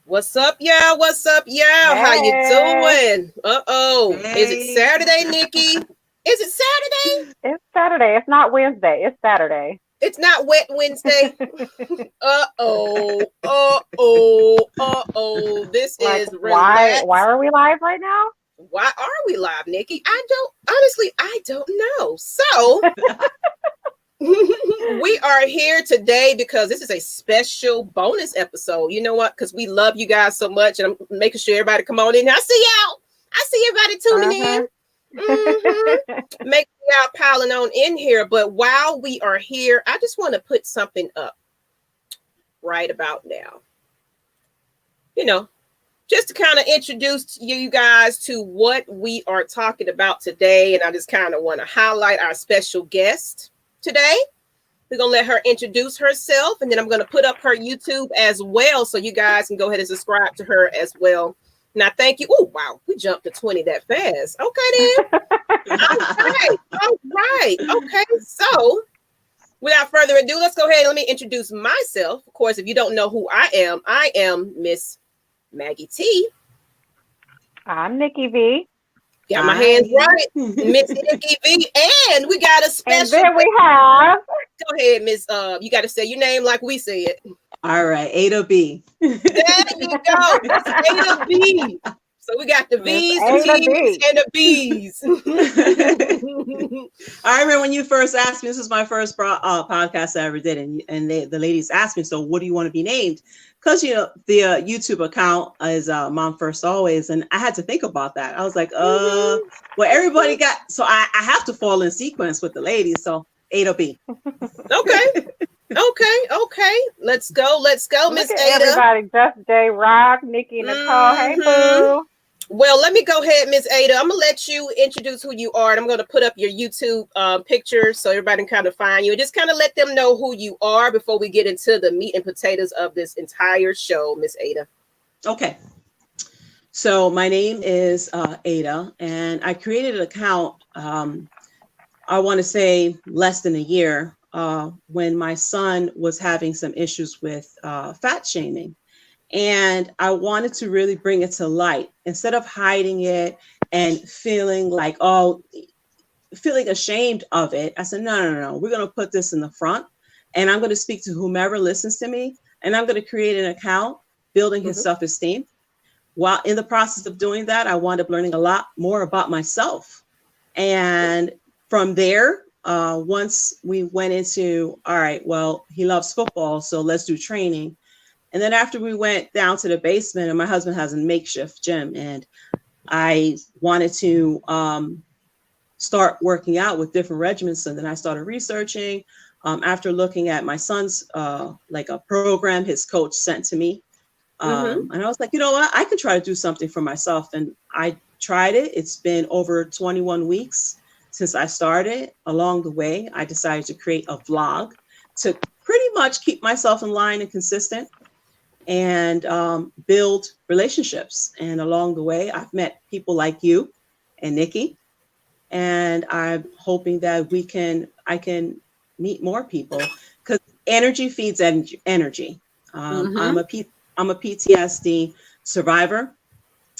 What's up, y'all? What's up, y'all? How you Hey, doing? Uh-oh. Is it Hey. Saturday, Nikki? Is it Saturday? it's Saturday. It's not Wednesday. It's Saturday. It's not Wet Wednesday. Uh-oh. Uh-oh. Uh-oh. This Like, is why relax. are we live right now? Why are we live, Nikki? I don't know. So we are here today because this is a special bonus episode. You know what? Because we love you guys so much, and I'm making sure everybody come on in. I see y'all. I see everybody tuning in. Uh-huh. Make y'all piling on in here. But while we are here, I just want to put something up right about now. You know, just to kind of introduce you guys to what we are talking about today. And I just kind of want to highlight our special guest today. We're going to let her introduce herself, and then I'm going to put up her YouTube as well, so you guys can go ahead and subscribe to her as well. Now, thank you. Oh, wow. We jumped to 20 that fast. Okay, then. All right. Okay. So, without further ado, let's go ahead and let me introduce myself. Of course, if you don't know who I am Miss Maggie T. I'm Nikki V. Got my hands right, Miss Nikki V. And we got a And special. then we have. Go ahead, Miss. You got to say your name like we say it. All right, Ada B. There you go. It's Ada B. So we got the V's, the Ada T's, B. and the B's. I remember when you first asked me, this was my first podcast I ever did, and the ladies asked me, so what do you want to be named? Because, you know, the YouTube account is Mom First Always, and I had to think about that. I was like, well, everybody got, so I have to fall in sequence with the ladies, so Ada B. Okay. Let's go, Miss Look at Ada. everybody. Just J Rock, Nikki, Nicole. Hey, boo. Well, let me go ahead, Miss Ada. I'm going to let you introduce who you are, and I'm going to put up your YouTube picture so everybody can kind of find you. And just kind of let them know who you are before we get into the meat and potatoes of this entire show, Miss Ada. Okay. So my name is Ada, and I created an account, I want to say less than a year, when my son was having some issues with fat shaming. And I wanted to really bring it to light instead of hiding it and feeling like, feeling ashamed of it. I said, no. We're going to put this in the front, and I'm going to speak to whomever listens to me. And I'm going to create an account building his self-esteem. While in the process of doing that, I wound up learning a lot more about myself. And from there, once we went into, all right, well, he loves football, so let's do training. And then after we went down to the basement, and my husband has a makeshift gym, and I wanted to start working out with different regimens. So then I started researching. After looking at my son's like a program his coach sent to me. And I was like, you know what? I can try to do something for myself. And I tried it. It's been over 21 weeks since I started. Along the way, I decided to create a vlog to pretty much keep myself in line and consistent, and build relationships. And along the way, I've met people like you and Nikki, and I'm hoping that I can meet more people, because energy feeds energy. I'm a PTSD survivor.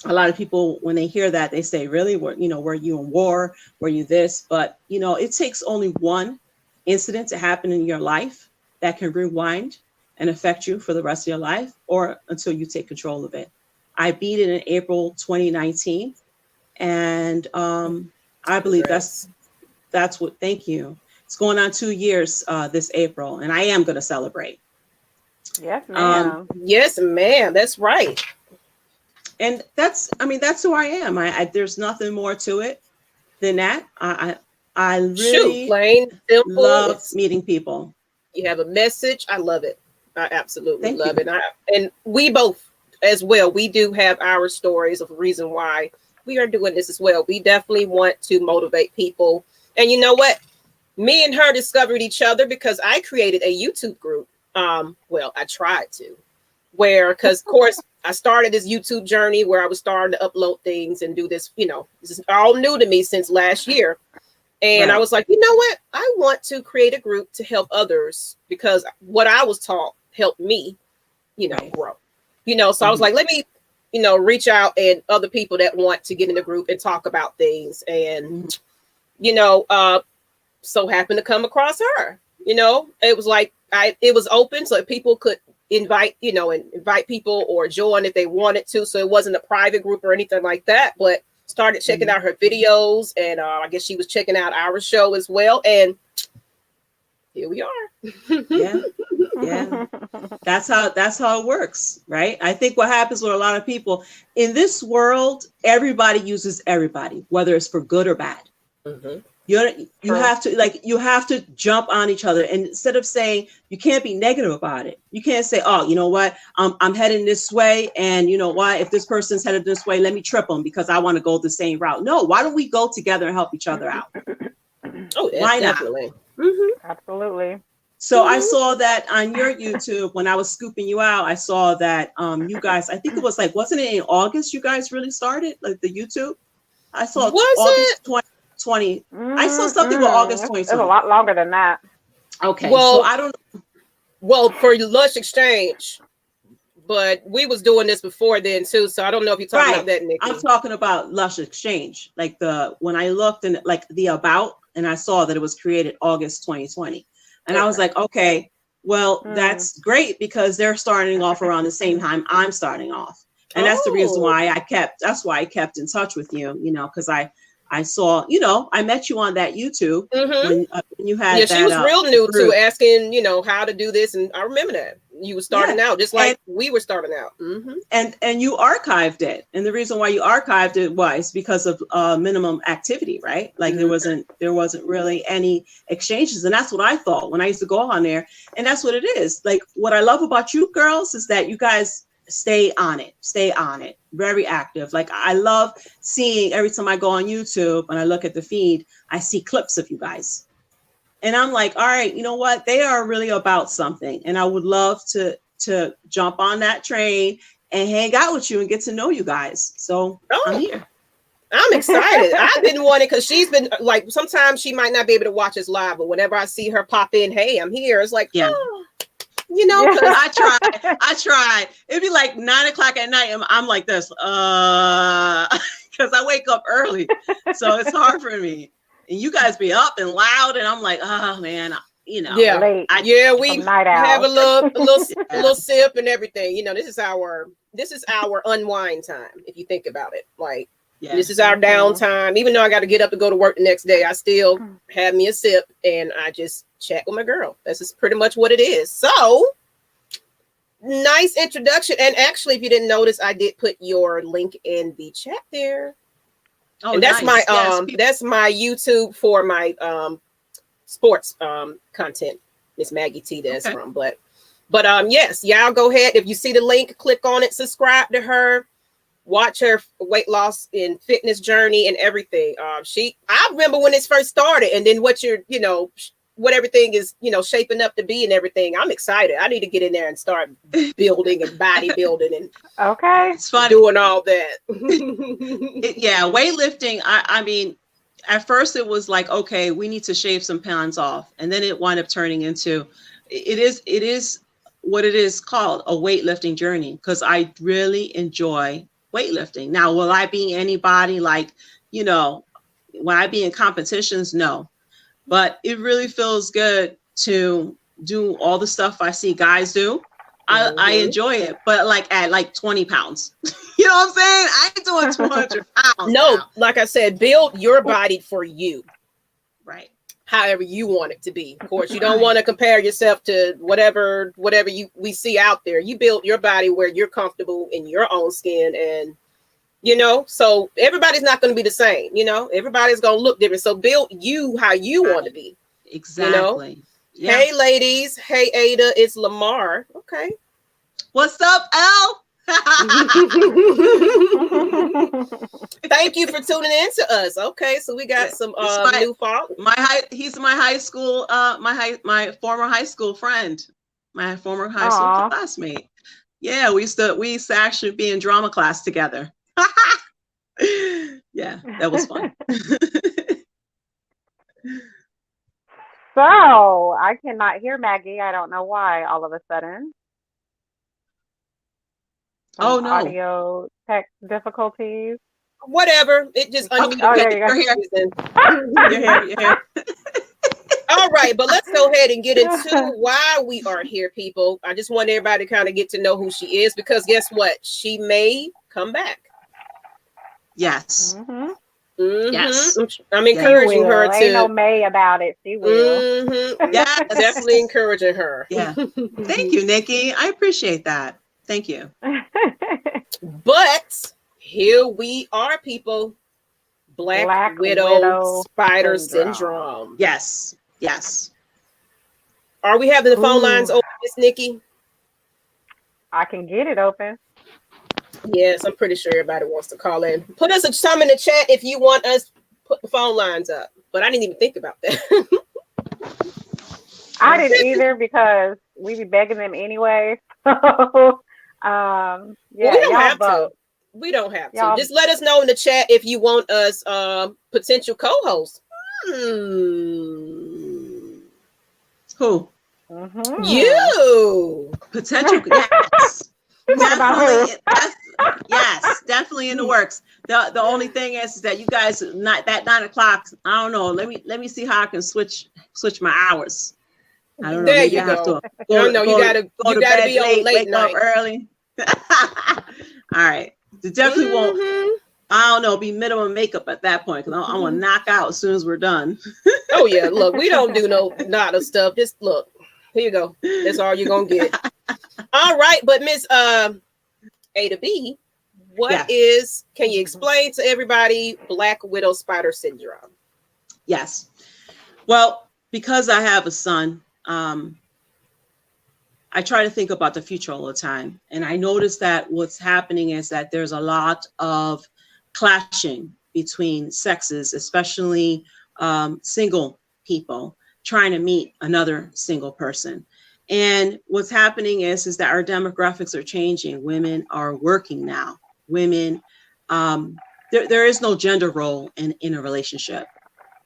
A lot of people, when they hear that, they say, really, were you in war? Were you this? But, it takes only one incident to happen in your life that can rewind and affect you for the rest of your life, or until you take control of it. I beat it in April 2019. And I believe that's what, thank you. It's going on 2 years this April, and I am going to celebrate. Yes, ma'am. Yes, ma'am. That's right. And that's who I am. There's nothing more to it than that. I really plain simple. Love meeting people. You have a message. I love it. I absolutely Thank love you. it. And we both as well. We do have our stories of reason why we are doing this as well. We definitely want to motivate people. And you know what? Me and her discovered each other because I created a YouTube group. Well, I tried to, because of course I started this YouTube journey where I was starting to upload things and do this, this is all new to me since last year. And right. I was like, you know what? I want to create a group to help others, because what I was taught helped me, right. grow. So I was like, let me, reach out and other people that want to get in the group and talk about things. And, so happened to come across her, it was like, it was open so people could invite, and invite people or join if they wanted to. So it wasn't a private group or anything like that, but started checking out her videos. And I guess she was checking out our show as well. And here we are. Yeah. That's how it works, right? I think what happens with a lot of people in this world, everybody uses everybody, whether it's for good or bad. You have to jump on each other, and instead of saying, you can't be negative about it. You can't say, oh, you know what, I'm heading this way, and you know what, if this person's headed this way, let me trip them because I want to go the same route. No, why don't we go together and help each other out? Oh, yeah, why definitely. not? Absolutely. So I saw that on your YouTube when I was scooping you out. I saw that you guys, I think it was like, wasn't it in August you guys really started, like the YouTube? I saw August 2020. I saw something with August 2020. It's a lot longer than that. Okay, well, so I don't know. Well, for Lush Exchange, but we was doing this before then too, so I don't know if you're talking about that, Nikki. I'm talking about Lush Exchange, like when I looked and like the about, and I saw that it was created August 2020. And I was like, okay, well, that's great because they're starting off around the same time I'm starting off. And that's the reason why I kept in touch with you, because I saw, I met you on that YouTube when you had that. She was real new to asking, how to do this. And I remember that you were starting out just like we were starting out. And you archived it. And the reason why you archived it was because of minimum activity, right? Like there wasn't really any exchanges. And that's what I thought when I used to go on there. And that's what it is. Like what I love about you girls is that you guys stay on it, very active. Like I love seeing every time I go on YouTube and I look at the feed, I see clips of you guys. And I'm like, all right, you know what? They are really about something. And I would love to jump on that train and hang out with you and get to know you guys. So I'm here. I'm excited. I've been wanting, because she's been like, sometimes she might not be able to watch us live, but whenever I see her pop in, hey, I'm here. It's like, because I tried. It'd be like 9:00 at night, and I'm like this, because I wake up early, so it's hard for me. And you guys be up and loud, and I'm like, oh man, we have a little sip and everything. This is our unwind time. If you think about it, like this is our downtime. Even though I got to get up to go to work the next day, I still have me a sip and I just chat with my girl. That's just pretty much what it is. So nice introduction. And actually, if you didn't notice, I did put your link in the chat there. Oh, and that's nice. That's my YouTube for my sports content. Miss Maggie T that's from. But yes, y'all go ahead. If you see the link, click on it, subscribe to her. Watch her weight loss and fitness journey and everything. I remember when it first started, and then what what everything is, shaping up to be and everything. I'm excited. I need to get in there and start building and bodybuilding and it's fun doing all that. Weightlifting. I mean, at first it was like, okay, we need to shave some pounds off, and then it wound up turning into, it is what it is called, a weightlifting journey, because I really enjoy weightlifting. Now, will I be anybody like, when I be in competitions? No, but it really feels good to do all the stuff I see guys do. I enjoy it, but like at like 20 pounds, you know what I'm saying? I ain't doing 200 pounds. No, now. Like I said, build your body for you. Right. However you want it to be. Of course, you don't want to compare yourself to whatever we see out there. You build your body where you're comfortable in your own skin, and so everybody's not going to be the same. Everybody's going to look different. So build you how you want to be. Exactly. Yeah. Hey, ladies. Hey, Ada. It's Lamar. Okay. What's up, Al? Thank you for tuning in to us. Okay, so we got some new followers. He's my high school, my former high school friend, my former high school classmate. Yeah, we used to actually be in drama class together. Yeah, that was fun. So I cannot hear Maggie. I don't know why all of a sudden. Oh some no. audio tech difficulties. Whatever. It just unmuted Oh, for there you some go. You're here. reason. You're here. You're here. All right, but let's go ahead and get into why we are here, people. I just want everybody to kind of get to know who she is, because guess what? She may come back. Yes. Mm-hmm. Yes. I'm She encouraging her will. Ain't no to. May about it. She will. Yes. Definitely encouraging her. Yeah. Thank you, Nikki. I appreciate that. Thank you. But here we are, people. Black Widow Spider Syndrome. Yes. Yes. Are we having the phone lines Ooh, open, Miss Nikki? I can get it open. Yes, I'm pretty sure everybody wants to call in. Put us some in the chat if you want us to put the phone lines up. But I didn't even think about that. I didn't either because we be begging them anyway. So, Well, yeah, we don't y'all have to. vote. We don't have to. Y'all, Just let us know in the chat if you want us potential co-hosts. Who? You. Potential. Yes. What about her? Yes, definitely in the works. The only thing is that you guys not that 9 o'clock. I don't know. Let me see how I can switch my hours. I don't know. There Maybe you I have go. to No, you gotta bed be on late, late wake night. up early. All right. It definitely won't. I don't know. Be minimum makeup at that point because I'm gonna knock out as soon as we're done. Oh yeah. Look, we don't do no nada stuff. Just look. Here you go. That's all you're gonna get. All right, but Miss A to B, can you explain to everybody Black Widow Spider Syndrome? Yes. Well, because I have a son, I try to think about the future all the time. And I notice that what's happening is that there's a lot of clashing between sexes, especially single people trying to meet another single person. And what's happening is that our demographics are changing. Women are working now. Women, there is no gender role in a relationship.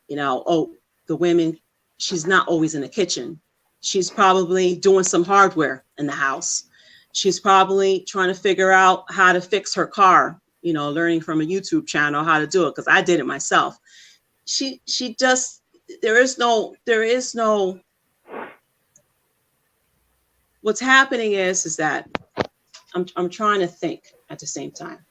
You know, the women, she's not always in the kitchen. She's probably doing some hardware in the house. She's probably trying to figure out how to fix her car, you know, learning from a YouTube channel how to do it, because I did it myself. She just, there is no, what's happening is that I'm trying to think at the same time.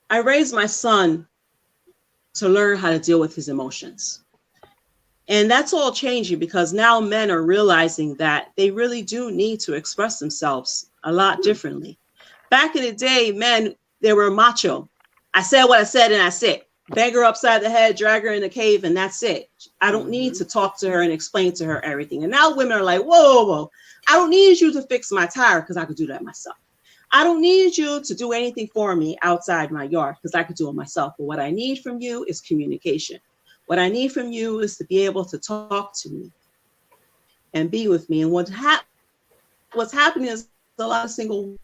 I raised my son to learn how to deal with his emotions. And that's all changing because now men are realizing that they really do need to express themselves a lot differently. Back in the day, men, they were macho. I said what I said and that's it. Bang her upside the head, drag her in the cave, and that's it. I don't need to talk to her and explain to her everything. And now women are like, whoa. I don't need you to fix my tire because I could do that myself. I don't need you to do anything for me outside my yard because I could do it myself. But what I need from you is communication. What I need from you is to be able to talk to me and be with me. And what's happening is a lot of single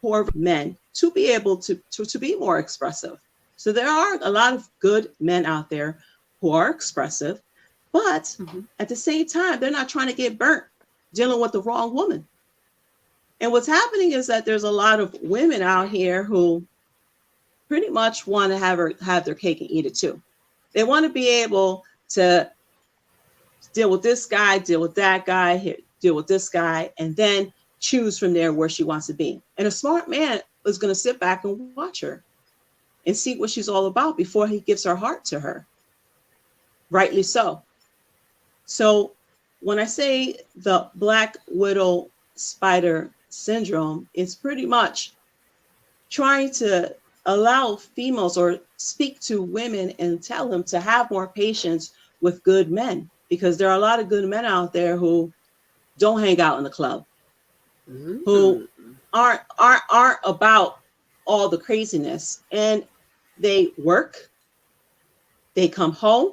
poor men to be able to be more expressive. So there are a lot of good men out there who are expressive, but at the same time, they're not trying to get burnt dealing with the wrong woman. And what's happening is that there's a lot of women out here who pretty much want to have their cake and eat it too. They want to be able to deal with this guy, deal with that guy, deal with this guy, and then choose from there where she wants to be. And a smart man is going to sit back and watch her and see what she's all about before he gives her heart to her. Rightly so. So when I say the Black Widow Spider Syndrome, it's pretty much trying to allow females or speak to women and tell them to have more patience with good men, because there are a lot of good men out there who don't hang out in the club, who aren't about all the craziness, and they work, they come home,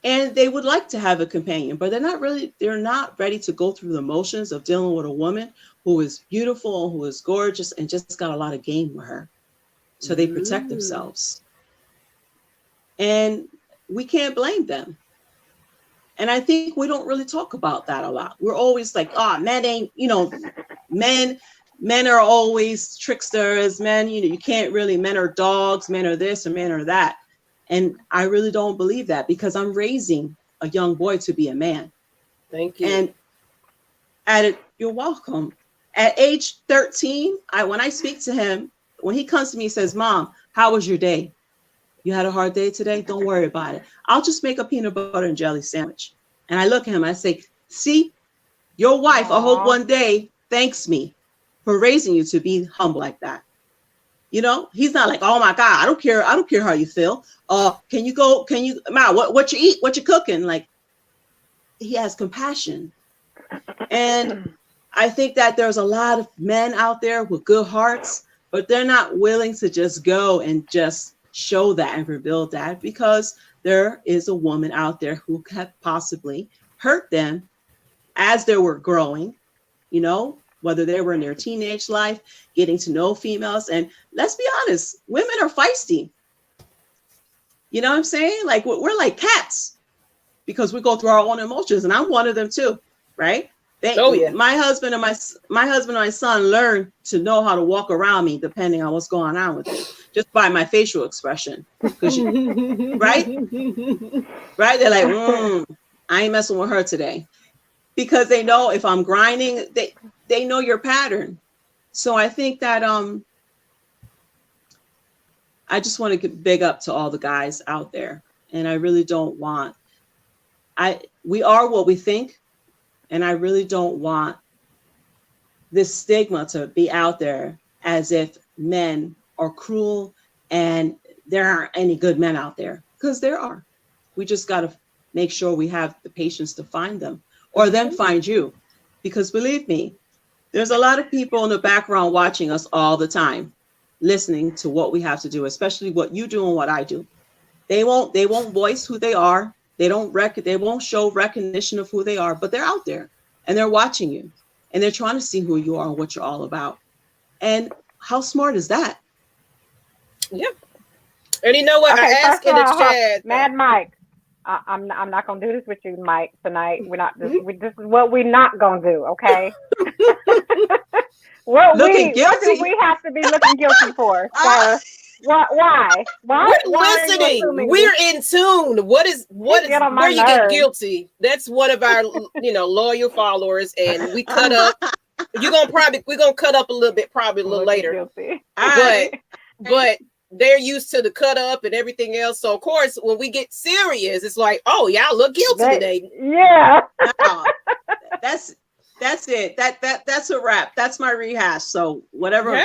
and they would like to have a companion, but they're not ready to go through the motions of dealing with a woman who is beautiful, who is gorgeous, and just got a lot of game with her. So they protect themselves. And we can't blame them. And I think we don't really talk about that a lot. We're always like, oh, men ain't, men are always tricksters. Men, you can't really, men are dogs, men are this or men are that. And I really don't believe that, because I'm raising a young boy to be a man. Thank you. And you're welcome. At age 13, when I speak to him, when he comes to me, he says, Mom, how was your day? You had a hard day today? Don't worry about it. I'll just make a peanut butter and jelly sandwich. And I look at him, I say, see, your wife, I hope one day thanks me for raising you to be humble like that. He's not like, oh my God, I don't care how you feel. Ma, what you eat? What you cooking? Like, he has compassion. And I think that there's a lot of men out there with good hearts, but they're not willing to just go and just show that and reveal that, because there is a woman out there who could possibly hurt them as they were growing, whether they were in their teenage life, getting to know females. And let's be honest, women are feisty. You know what I'm saying? Like, we're like cats, because we go through our own emotions, and I'm one of them too, right? My husband and my son learned to know how to walk around me depending on what's going on with me, just by my facial expression. Right? Right? They're like, I ain't messing with her today, because they know if I'm grinding, they know your pattern. So I think that I just want to give big up to all the guys out there, and I really don't want. We are what we think. And I really don't want this stigma to be out there as if men are cruel and there aren't any good men out there, because there are. We just got to make sure we have the patience to find them, or them find you. Because believe me, there's a lot of people in the background watching us all the time, listening to what we have to do, especially what you do and what I do. They won't voice who they are. They won't show recognition of who they are, but they're out there and they're watching you and they're trying to see who you are and what you're all about. And how smart is that? Yeah. And you know what? Okay, I asked in the chat. Mad Mike, I'm not gonna do this with you, Mike, tonight. We're not. This is what we're not gonna do. Okay. What do we have to be looking guilty for, sir? Why? We're listening. We're in tune. What is where you get guilty? That's one of our loyal followers, and we cut up. We're gonna cut up a little bit, probably a little later. But they're used to the cut up and everything else. So of course, when we get serious, it's like, oh, y'all look guilty today. Yeah. That's it. That's a wrap. That's my rehash. So whatever,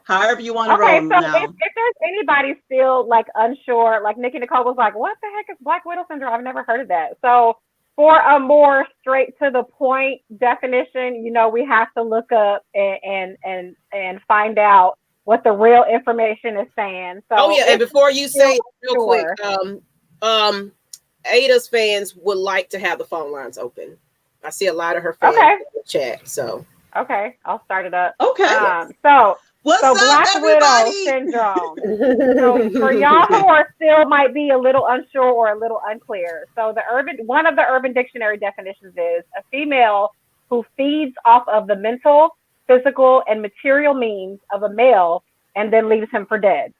however you want to roll. So now. If there's anybody still like unsure, like Nikki Nicole was like, what the heck is Black Widow syndrome? I've never heard of that. So for a more straight to the point definition, we have to look up and find out what the real information is saying. So and before you say real quick, Ada's fans would like to have the phone lines open. I see a lot of her fans in the chat. So I'll start it up. So Black Widow syndrome. So for y'all who are still might be a little unsure or a little unclear. So one of the Urban Dictionary definitions is a female who feeds off of the mental, physical, and material means of a male and then leaves him for dead.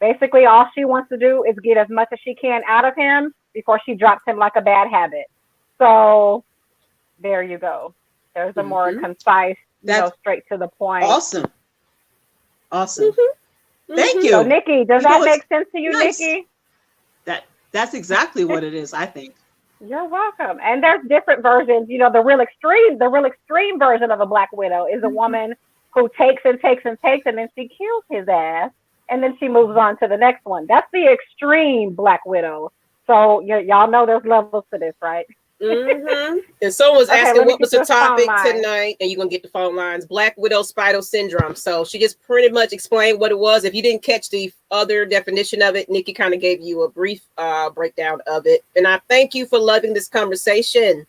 Basically, all she wants to do is get as much as she can out of him before she drops him like a bad habit. So there you go. There's a more concise, straight to the point. Awesome. Thank you. So Nikki, does that make sense to you, nice. Nikki? That's exactly what it is, I think. You're welcome. And there's different versions. The real extreme version of a Black Widow is a woman who takes and takes and takes, and then she kills his ass, and then she moves on to the next one. That's the extreme Black Widow. So y'all know there's levels to this, right? And someone's asking what was the topic tonight, and you're gonna get the phone lines. Black Widow Spinal Syndrome. So she just pretty much explained what it was. If you didn't catch the other definition of it, Nikki kind of gave you a brief breakdown of it. And I thank you for loving this conversation.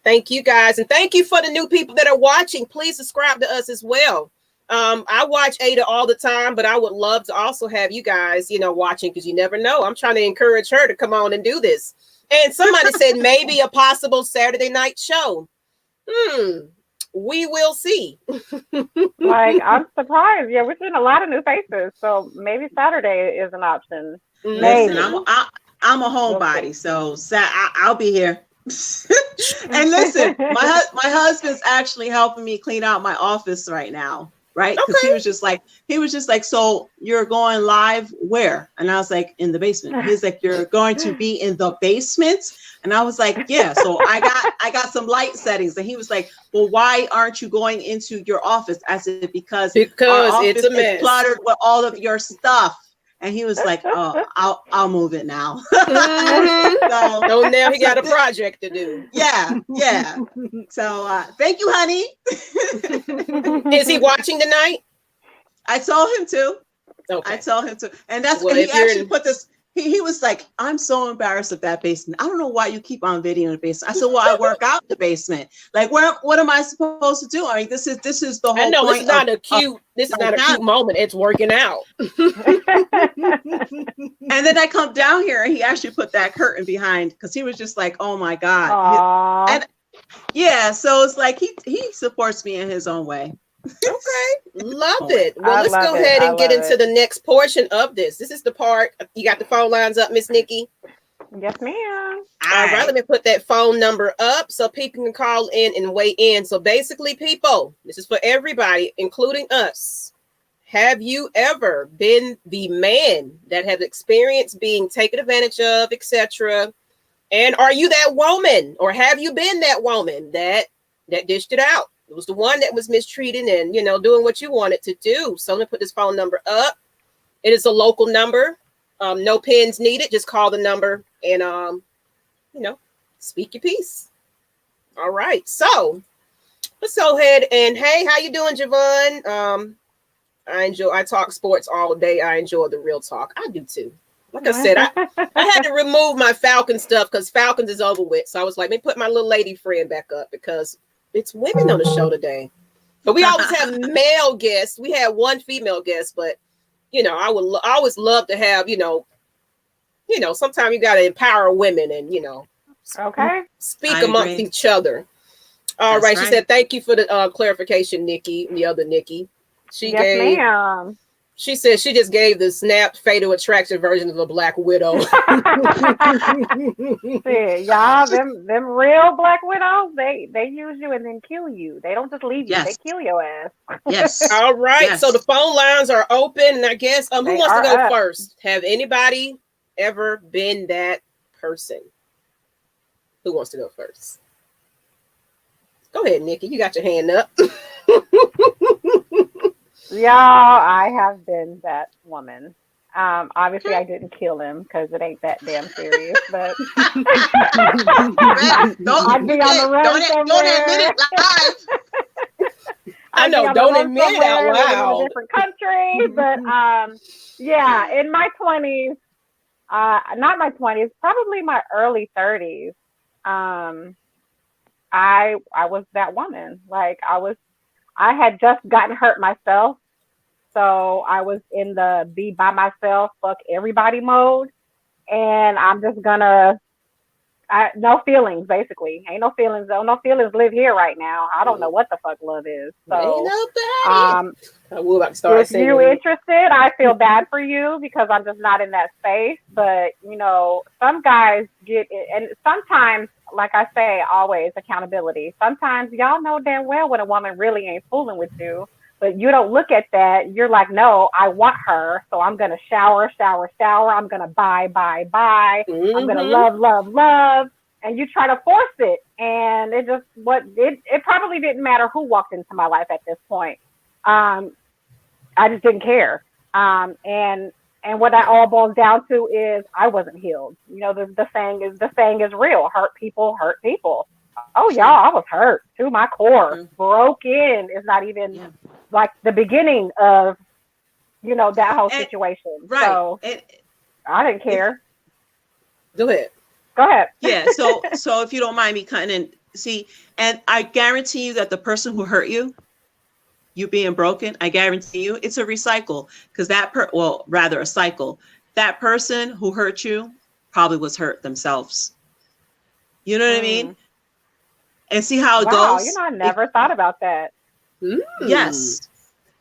Thank you guys, and thank you for the new people that are watching. Please subscribe to us as well. I watch Ada all the time, but I would love to also have you guys, watching, because you never know. I'm trying to encourage her to come on and do this. And somebody said maybe a possible Saturday night show. We will see. Like, I'm surprised. Yeah, we're seeing a lot of new faces, so maybe Saturday is an option. Listen, I'm a homebody, so I'll be here. And listen, my husband's actually helping me clean out my office right now, right? Because he was just like, so you're going live where? And I was like, in the basement. He's like, you're going to be in the basement? And I was like, yeah. So I got some light settings. And he was like, well, why aren't you going into your office? I said, because our office it's a mess. is cluttered with all of your stuff. And he was like, oh, I'll move it now. So now he got a project to do. Yeah. So thank you, honey. Is he watching tonight? I told him to. Okay. I told him to. And that's when he actually put this. He was like, I'm so embarrassed of that basement. I don't know why you keep on videoing the basement. I said, well, I work out in the basement. Like, what am I supposed to do? I mean, this is the whole point. This is not a cute moment. It's working out. And then I come down here and he actually put that curtain behind because he was just like, oh my God. And yeah, so it's like he supports me in his own way. Okay, love it. Well, let's go ahead and get into the next portion of this. This is the part. You got the phone lines up, Miss Nikki? Yes, ma'am. All right, let me put that phone number up so people can call in and weigh in. So basically, people, this is for everybody, including us. Have you ever been the man that has experienced being taken advantage of, etc.? And are you that woman, or have you been that woman that dished it out? It was the one that was mistreated and, doing what you wanted to do. So let me put this phone number up. It is a local number. No pins needed. Just call the number and, speak your piece. All right. So let's go ahead and, hey, how you doing, Javon? I talk sports all day. I enjoy the real talk. I do too. Like I said, I had to remove my Falcon stuff because Falcons is over with. So I was like, let me put my little lady friend back up because it's women on the show today. But we always have male guests. We had one female guest, but I always love to have, sometimes you got to empower women and, speak amongst each other. All right. She said, thank you for the clarification, Nikki, the other Nikki. Ma'am. She said she just gave the snapped fatal attraction version of a Black Widow. See, y'all, them real Black Widows, they use you and then kill you. They don't just leave you; they kill your ass. Yes. All right. Yes. So the phone lines are open, and I guess who wants to go first? Have anybody ever been that person? Who wants to go first? Go ahead, Nikki. You got your hand up. Y'all, I have been that woman. Obviously, I didn't kill him because it ain't that damn serious. But I'd be on the run somewhere. Don't admit it live. I know. Don't admit it out loud. In a different country, but yeah, in my 20s, not my 20s, probably my early 30s. I was that woman. Like I had just gotten hurt myself. So I was in the be by myself, fuck everybody mode. And I'm just gonna, no feelings, basically. Ain't no feelings, though. No feelings live here right now. I don't know what the fuck love is. So, if you interested, I feel bad for you because I'm just not in that space. But, some guys get it. And sometimes, like I say, always accountability. Sometimes y'all know damn well when a woman really ain't fooling with you. But you don't look at that. You're like, no, I want her. So I'm going to shower. I'm going to buy. Mm-hmm. I'm going to love. And you try to force it. And it probably didn't matter who walked into my life at this point. I just didn't care. And what that all boils down to is I wasn't healed. The saying is real. Hurt people. Oh, y'all, I was hurt to my core. Mm-hmm. Broken is not even like the beginning of, that whole situation. Right. So I didn't care. Go ahead. Yeah. So if you don't mind me cutting in, see, and I guarantee you that the person who hurt you being broken, I guarantee you it's a recycle because a cycle. That person who hurt you probably was hurt themselves. You know what I mean? And see how it wow, goes. you know, I never thought about that. Yes,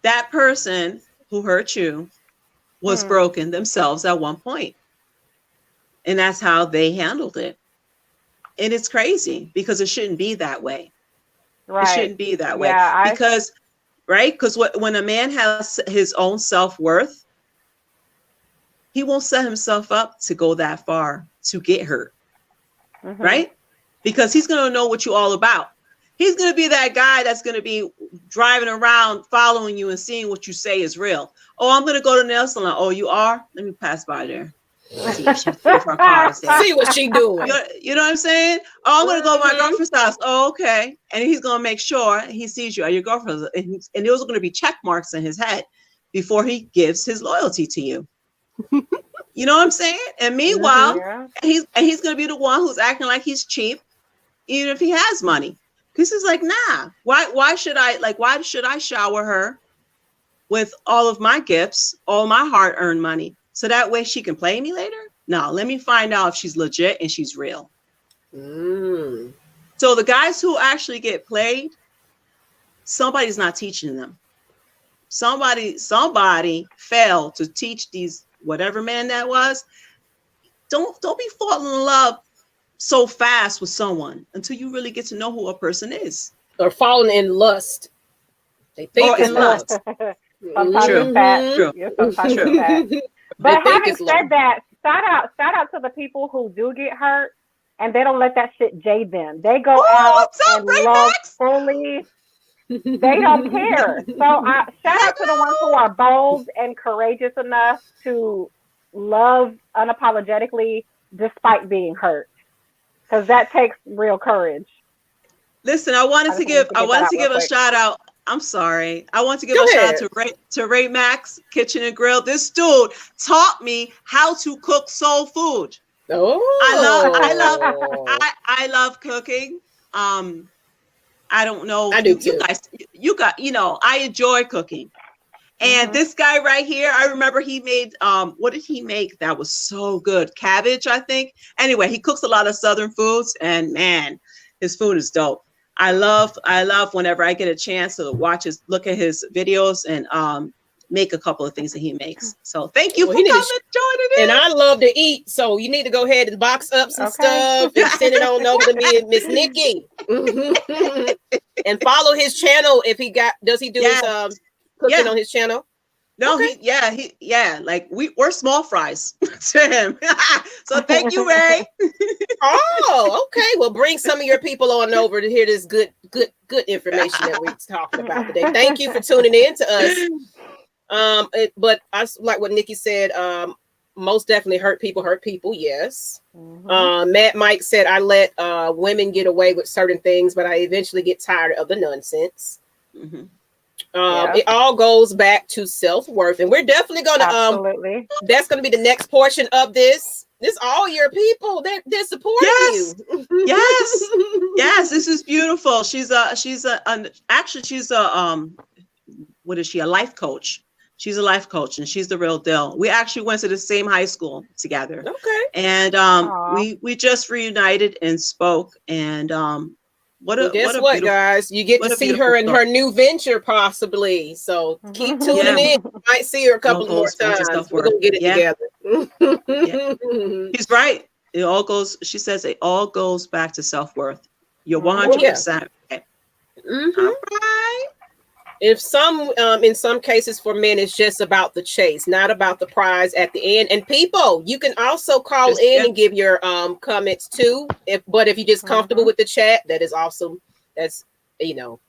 that person who hurt you was broken themselves at one point, and that's how they handled it. And it's crazy because it shouldn't be that way. Right. It shouldn't be that way Yeah, because, right? Because when a man has his own self-worth, he won't set himself up to go that far to get hurt, right? Because he's going to know what you're all about. He's going to be that guy that's going to be driving around, following you and seeing what you say is real. Oh, I'm going to go to the nail salon. Oh, you are? Let me pass by there. See what she doing. You know what I'm saying? Oh, I'm going to go to my girlfriend's house. Oh, okay. And he's going to make sure he sees you at your girlfriend's. And those are going to be check marks in his head before he gives his loyalty to you. You know what I'm saying? And meanwhile, he's going to be the one who's acting like he's cheap, even if he has money. Because he's like, nah, why should I shower her with all of my gifts, all my hard-earned money, so that way she can play me later? No, let me find out if she's legit and she's real. So the guys who actually get played, somebody's not teaching them. Somebody failed to teach these, whatever man that was. Don't be falling in love so fast with someone until you really get to know who a person is. Or falling in lust. They think it's lust. Sometimes it's that. Sometimes it's that. But having said that, shout out to the people who do get hurt and they don't let that shit jade them. They go out and love fully. They don't care. So shout out to the ones who are bold and courageous enough to love unapologetically despite being hurt. Because that takes real courage. Listen, I wanted to give a shout out. I'm sorry. I want to give a shout out to Ray Max Kitchen and Grill. This dude taught me how to cook soul food. I love cooking. I don't know. I do too. I enjoy cooking. And this guy right here, I remember he made, what did he make? That was so good. Cabbage, I think. Anyway, he cooks a lot of Southern foods and man, his food is dope. I love whenever I get a chance to look at his videos and make a couple of things that he makes. So thank you for coming and joining in. And I love to eat. So you need to go ahead and box up some stuff and send it on over to me and Miss Nikki. And follow his channel if does he do his cooking on his channel? No, we're small fries to him. So thank you, Ray. Oh, okay. Well, bring some of your people on over to hear this good information that we're talking about today. Thank you for tuning in to us. But I like what Nikki said. Most definitely hurt people. Yes. Matt Mike said, I let women get away with certain things, but I eventually get tired of the nonsense. It all goes back to self-worth, and we're definitely going to that's going to be the next portion of this. This all your people they're supporting you. Yes, this is beautiful. She's a what is she? A life coach. She's a life coach, and she's the real deal. We actually went to the same high school together. Okay, and we just reunited and spoke, and guess what, guys? You get to see her in her new venture, possibly. So keep tuning in. You might see her a couple more times. We're gonna get it together. She's right. It all goes. She says it all goes back to self-worth. You're 100% right. All right. In some cases for men, it's just about the chase, not about the prize at the end. And people, you can also call in and give your comments too. If you're just comfortable with the chat, that is awesome. That's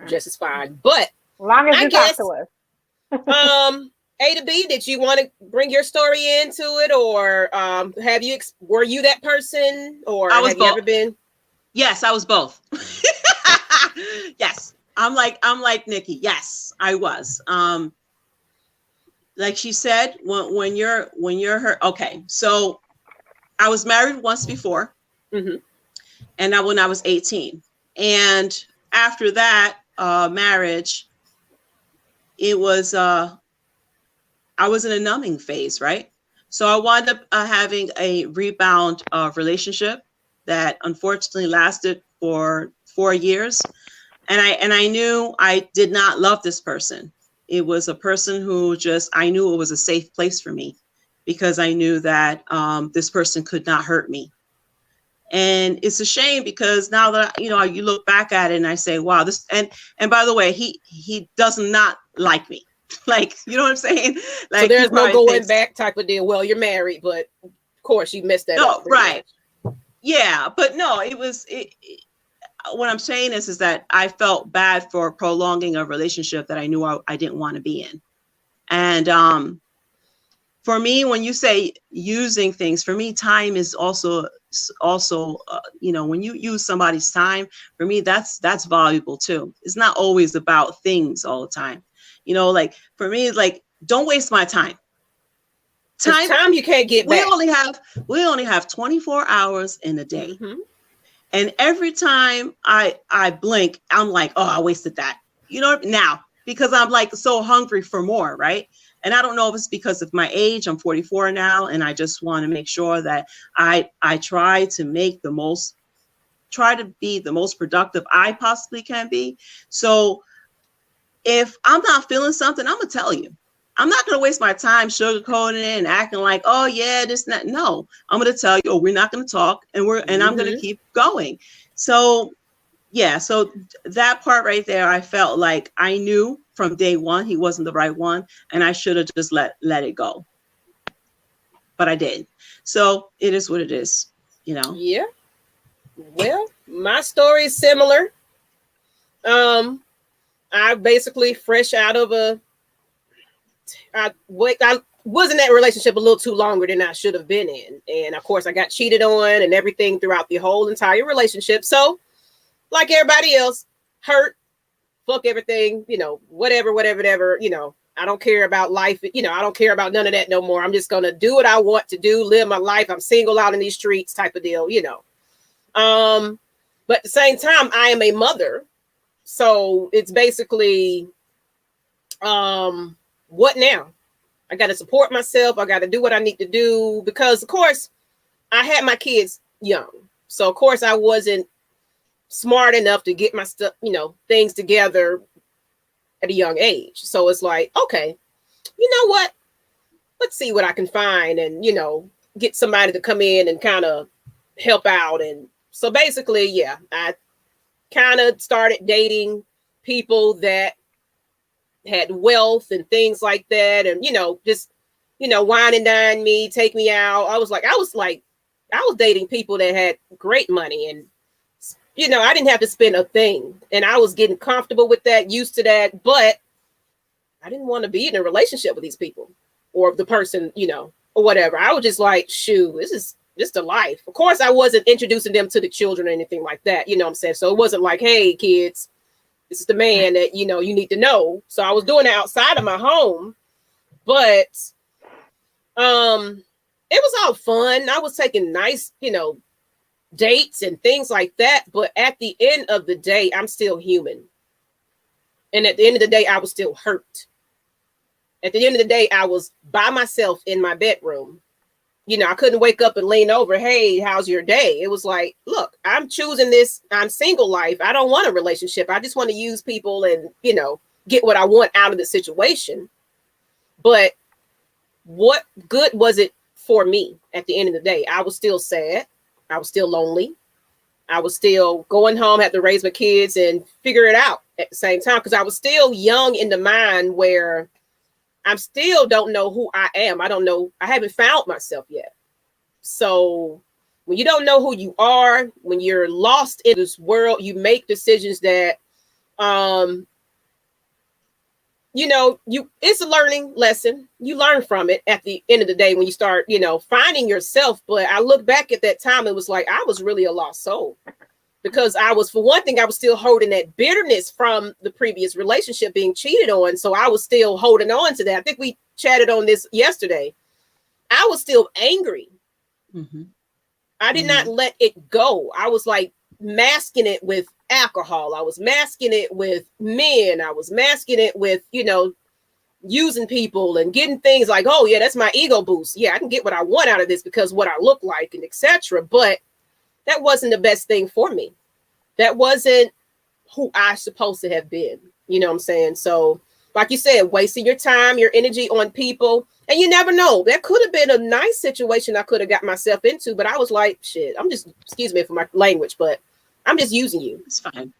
just as fine. But as long as you talk to us. A to B, did you want to bring your story into it, or were you that person, or have you ever been? Yes, I was both. Yes. I'm like Nikki. Yes, I was. Like she said, when you're her. Okay, so I was married once before, and when I was 18, and after that marriage, it was I was in a numbing phase, right? So I wound up having a rebound relationship that unfortunately lasted for 4 years. And I knew I did not love this person. It was a person who I knew it was a safe place for me because I knew that this person could not hurt me. And it's a shame because now that, you look back at it and I say, wow, this, and by the way, he does not like me. Like, you know what I'm saying? Like, so there's no going back type of deal. Well, you're married, but of course you missed that. No, right. Much. Yeah, but no, what I'm saying is that I felt bad for prolonging a relationship that I knew I didn't want to be in. And for me, when you say using things, for me, time is also when you use somebody's time, for me, that's valuable too. It's not always about things all the time. Like for me, it's like, don't waste my time. Time you can't get back. We only have 24 hours in a day. Mm-hmm. And every time I blink, I'm like, oh, I wasted that. Now, because I'm like so hungry for more, right? And I don't know if it's because of my age. I'm 44 now, and I just want to make sure that I try to be the most productive I possibly can be. So if I'm not feeling something, I'm gonna tell you. I'm not gonna waste my time sugarcoating it and acting like, oh yeah, this and that. No, I'm gonna tell you, we're not gonna talk, and I'm gonna keep going. So yeah, so that part right there, I felt like I knew from day one he wasn't the right one, and I should have just let it go. But I didn't. So it is what it is, Yeah. Well, my story is similar. I basically fresh out of I was in that relationship a little too longer than I should have been in. And of course I got cheated on and everything throughout the whole entire relationship. So like everybody else, hurt, fuck everything, whatever, I don't care about life. I don't care about none of that no more. I'm just going to do what I want to do, live my life. I'm single out in these streets type of deal, but at the same time, I am a mother. So it's basically, what now? I got to support myself. I got to do what I need to do because, of course, I had my kids young. So, of course, I wasn't smart enough to get my stuff, things together at a young age. So it's like, okay, you know what? Let's see what I can find and, get somebody to come in and kind of help out. And so basically, yeah, I kind of started dating people that had wealth and things like that. And, just, wine and dine me, take me out. I was dating people that had great money and, I didn't have to spend a thing and I was getting comfortable with that, used to that, but I didn't want to be in a relationship with these people or the person, or whatever. I was just like, shoot, this is just a life. Of course, I wasn't introducing them to the children or anything like that. You know what I'm saying? So it wasn't like, hey, kids, this is the man that, you need to know. So I was doing it outside of my home, but it was all fun. I was taking nice, dates and things like that. But at the end of the day, I'm still human. And at the end of the day, I was still hurt. At the end of the day, I was by myself in my bedroom. I couldn't wake up and lean over. Hey, how's your day? It was like, look, I'm choosing this. I'm single life. I don't want a relationship. I just want to use people and, get what I want out of the situation. But what good was it for me at the end of the day? I was still sad. I was still lonely. I was still going home, had to raise my kids and figure it out at the same time. Because I was still young in the mind where I still don't know who I am. I don't know. I haven't found myself yet. So when you don't know who you are, when you're lost in this world, you make decisions that, it's a learning lesson. You learn from it at the end of the day when you start, finding yourself. But I look back at that time, it was like, I was really a lost soul because for one thing, I was still holding that bitterness from the previous relationship being cheated on. So I was still holding on to that. I think we chatted on this yesterday. I was still angry. Mm-hmm. I did not let it go. I was like masking it with alcohol. I was masking it with men. I was masking it with, using people and getting things like, oh yeah, that's my ego boost. Yeah, I can get what I want out of this because what I look like and etc. But that wasn't the best thing for me. That wasn't who I supposed to have been. You know what I'm saying? So, like you said, wasting your time, your energy on people, and you never know. That could have been a nice situation I could have got myself into, but I was like, shit, I'm just, excuse me for my language, but I'm just using you. It's fine.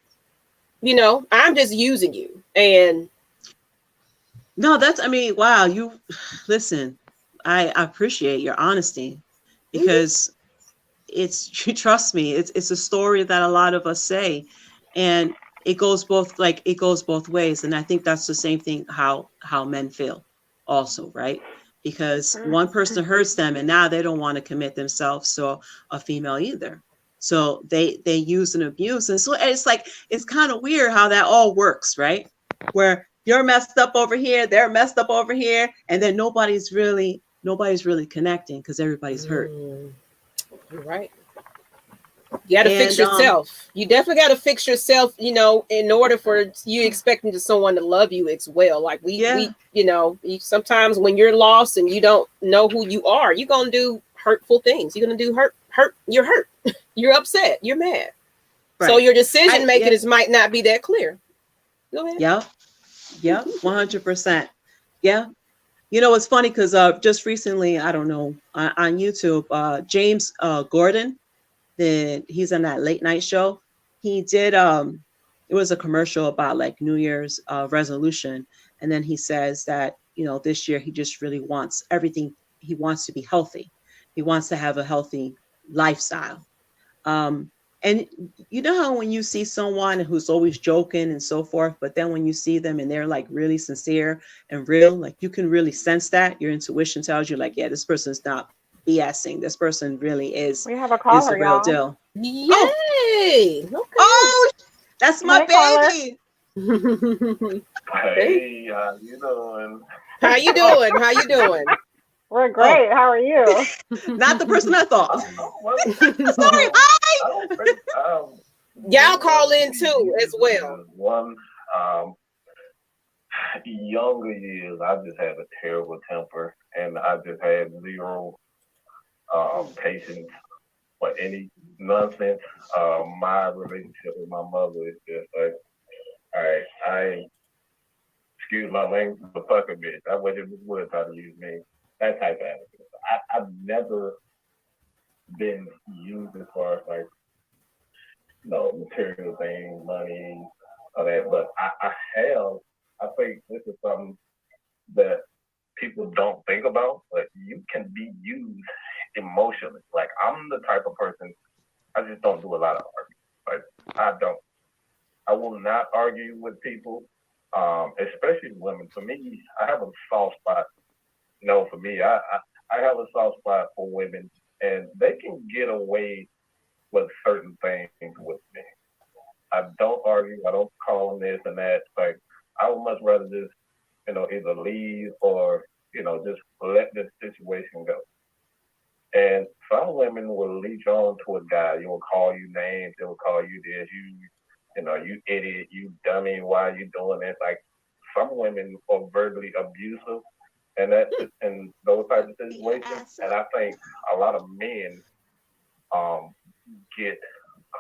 You know, I'm just using you. And no, I mean, wow, you listen, I appreciate your honesty because it's, trust me, it's a story that a lot of us say, and it goes both ways. And I think that's the same thing how men feel also, right? Because one person hurts them and now they don't want to commit themselves to a female either. So they use and abuse. And so it's kind of weird how that all works, right? Where you're messed up over here, they're messed up over here, and then nobody's really connecting because everybody's hurt. You're right. You got to fix yourself. You definitely got to fix yourself, you know, in order for you expecting someone to love you as well. Like we you know, sometimes when you're lost and you don't know who you are, you're going to do hurtful things. You're going to do hurt. You're hurt. You're upset. You're mad. Right. So your decision making might not be that clear. Go ahead. Yeah, 100%. Yeah. You know, it's funny because just recently, I don't know, on YouTube, James Gordon, he's on that late night show. He did, it was a commercial about like New Year's resolution. And then he says that, you know, this year he just really wants everything. He wants to be healthy. He wants to have a healthy lifestyle. And you know how when you see someone who's always joking and so forth, but then when you see them and they're like really sincere and real, like you can really sense that. Your intuition tells you like, yeah, this person's not BSing. This person really is. We have a caller, is the real deal. Yay! Okay. Oh, that's my baby. Hey, how you doing? How you doing? How you doing? We're great. How are you? Not the person I thought. Sorry, hi. Y'all call in too as well. One, younger years, I just had a terrible temper, and I just had zero patience for any nonsense. My relationship with my mother is just like, all right, excuse my language, but fuck a bitch. I wish it would try to use me. That type of attitude. I've never been used as far as like, you know, material things, money, all that. But I think this is something that people don't think about, but you can be used emotionally. Like I'm the type of person, I just don't do a lot of arguing. Like I will not argue with people, especially women. For me, I have a soft spot. No, for me, I have a soft spot for women, and they can get away with certain things with me. I don't argue. I don't call them this and that. Like I would much rather just, you know, either leave or, you know, just let the situation go. And some women will leech on to a guy. You will call you names. They will call you this. You know, you idiot. You dummy. Why are you doing this? Like some women are verbally abusive. And that in those types of situations, and I think a lot of men get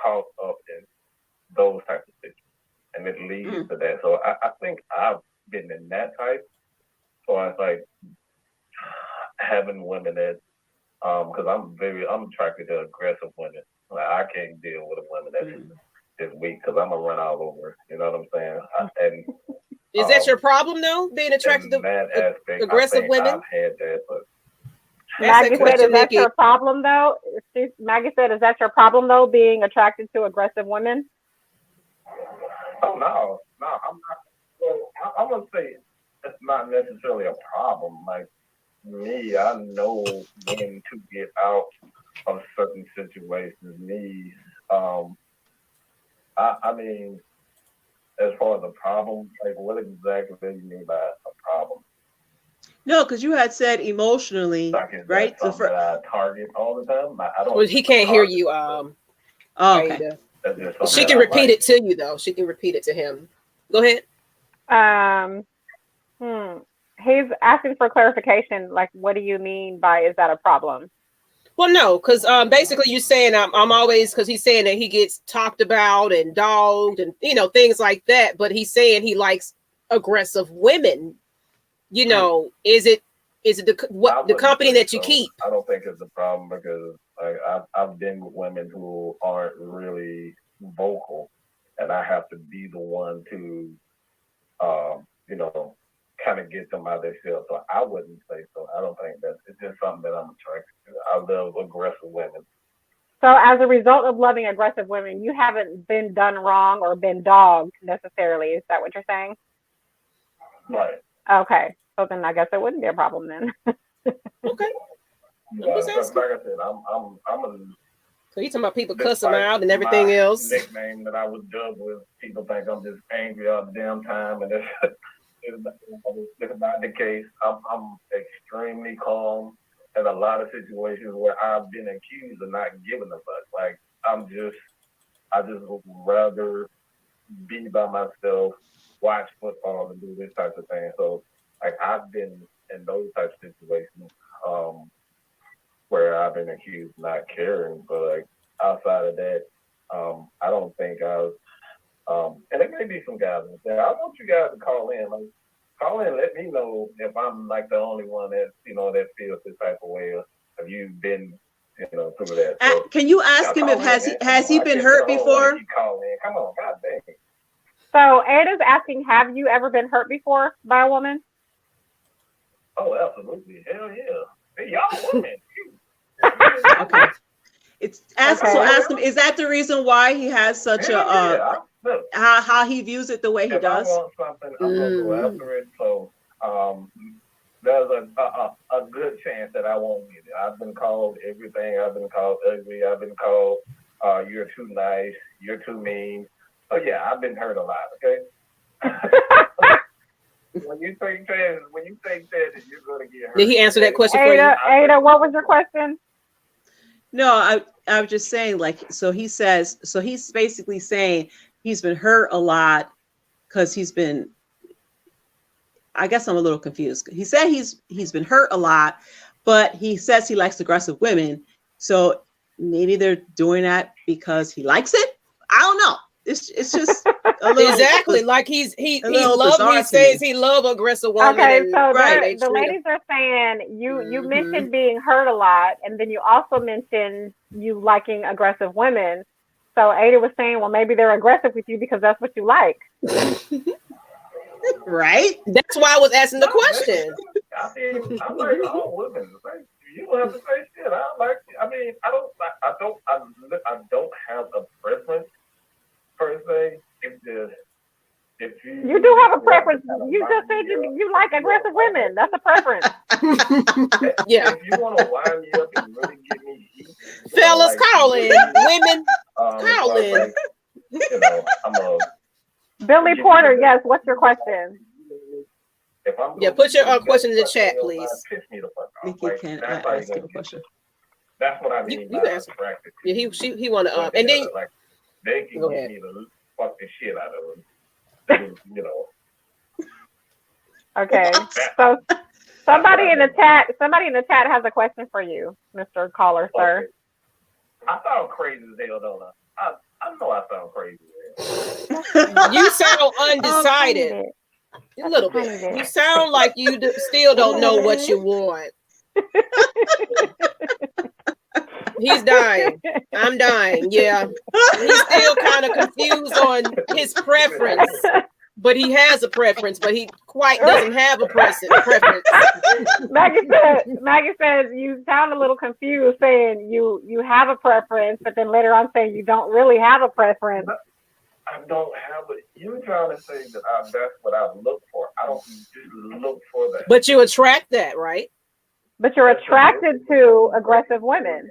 caught up in those types of situations, and it leads to that. So I think I've been in that type. So I was like having women that, because I'm attracted to aggressive women. Like I can't deal with a woman that's weak because I'm gonna run all over. You know what I'm saying? Is that your problem, though? Being attracted to aggressive women? I've had that, but Maggie said, "Is that your problem, though?" Maggie said, "Is that your problem, though? Being attracted to aggressive women?" Oh no, I'm not. Well, I'm gonna say it's not necessarily a problem. Like me, I know when to get out of certain situations. Me, I mean. As far as a problem, like what exactly do you mean by a problem? No, because you had said emotionally, like, right? That I target all the time. I don't. Well, he can't hear you. Okay. She can repeat it to you though. She can repeat it to him. Go ahead. He's asking for clarification. Like, what do you mean by is that a problem? Well, no, because basically you're saying I'm always, because he's saying that he gets talked about and dogged and things like that, but he's saying he likes aggressive women. Is it the company that you keep? I don't think it's a problem because I've been with women who aren't really vocal, and I have to be the one to kind of get them out of their shell. So I wouldn't say so. I don't think it's just something that I'm attracted to. I love aggressive women. So as a result of loving aggressive women, you haven't been done wrong or been dogged necessarily. Is that what you're saying? Right. Okay. So then I guess it wouldn't be a problem then. Okay. Like I said, I'm a. So you talking about people cuss them out and everything else? Nickname that I would dub with. People think I'm just angry all the damn time, and it's not the case. I'm extremely calm in a lot of situations where I've been accused of not giving a fuck. Like I just would rather be by myself, watch football, and do this type of thing. So like I've been in those types of situations where I've been accused of not caring, but like outside of that, I don't think I've. And there may be some guys out there. I want you guys to call in. Like, call in, let me know if I'm like the only one that that feels this type of way. Or have you been through that? So, can you ask him if has he been hurt before? Call in. Come on, God dang it. So Ada's asking, have you ever been hurt before by a woman? Oh, absolutely. Hell yeah. Hey, y'all women. Okay. Ask him, is that the reason why he has such how he views it the way he does? I want something, I'm going to go after it. So there's a good chance that I won't get it. I've been called everything. I've been called ugly. I've been called you're too nice. You're too mean. So yeah, I've been hurt a lot. Okay. When you say that you're going to get hurt. Did he answer that question for you? Ada, what was your question? No, I was just saying, like, so he's basically saying he's been hurt a lot because he's been, I guess I'm a little confused. He said he's been hurt a lot, but he says he likes aggressive women. So maybe they're doing that because he likes it. I don't know. It's just a little exactly like he says he love aggressive women. Okay, so the ladies are saying you mentioned being hurt a lot, and then you also mentioned you liking aggressive women. So Ada was saying, well, maybe they're aggressive with you because that's what you like. Right? That's why I was asking the question. I like all women. You don't have to say shit. I like. I mean, I don't have a preference per se. It's just if you do have a preference. You just said you like aggressive women. That's a preference. Yeah. If you want to wind me up and really give me heat, fellas, call in. Women, call in. I'm a Billy Porter. Yes. What's your question? Put your question in the chat, please. Nikki can ask him a question. That's what I mean. You ask. Yeah, he want to and then like they can get me to fuck the shit out of them. Okay. So somebody in the chat has a question for you, Mr. Caller, sir. Okay. I sound crazy as hell, don't I? I know I sound crazy as hell. You sound undecided. A little bit. You sound like you still don't know what you want. He's dying. I'm dying. Yeah. He's still kind of confused on his preference. But he has a preference, but he quite doesn't have a preference. Maggie says you sound a little confused, saying you have a preference, but then later on saying you don't really have a preference. I don't have it. You're trying to say that that's what I look for. I don't just look for that. But you attract that, right? But you're attracted to aggressive women.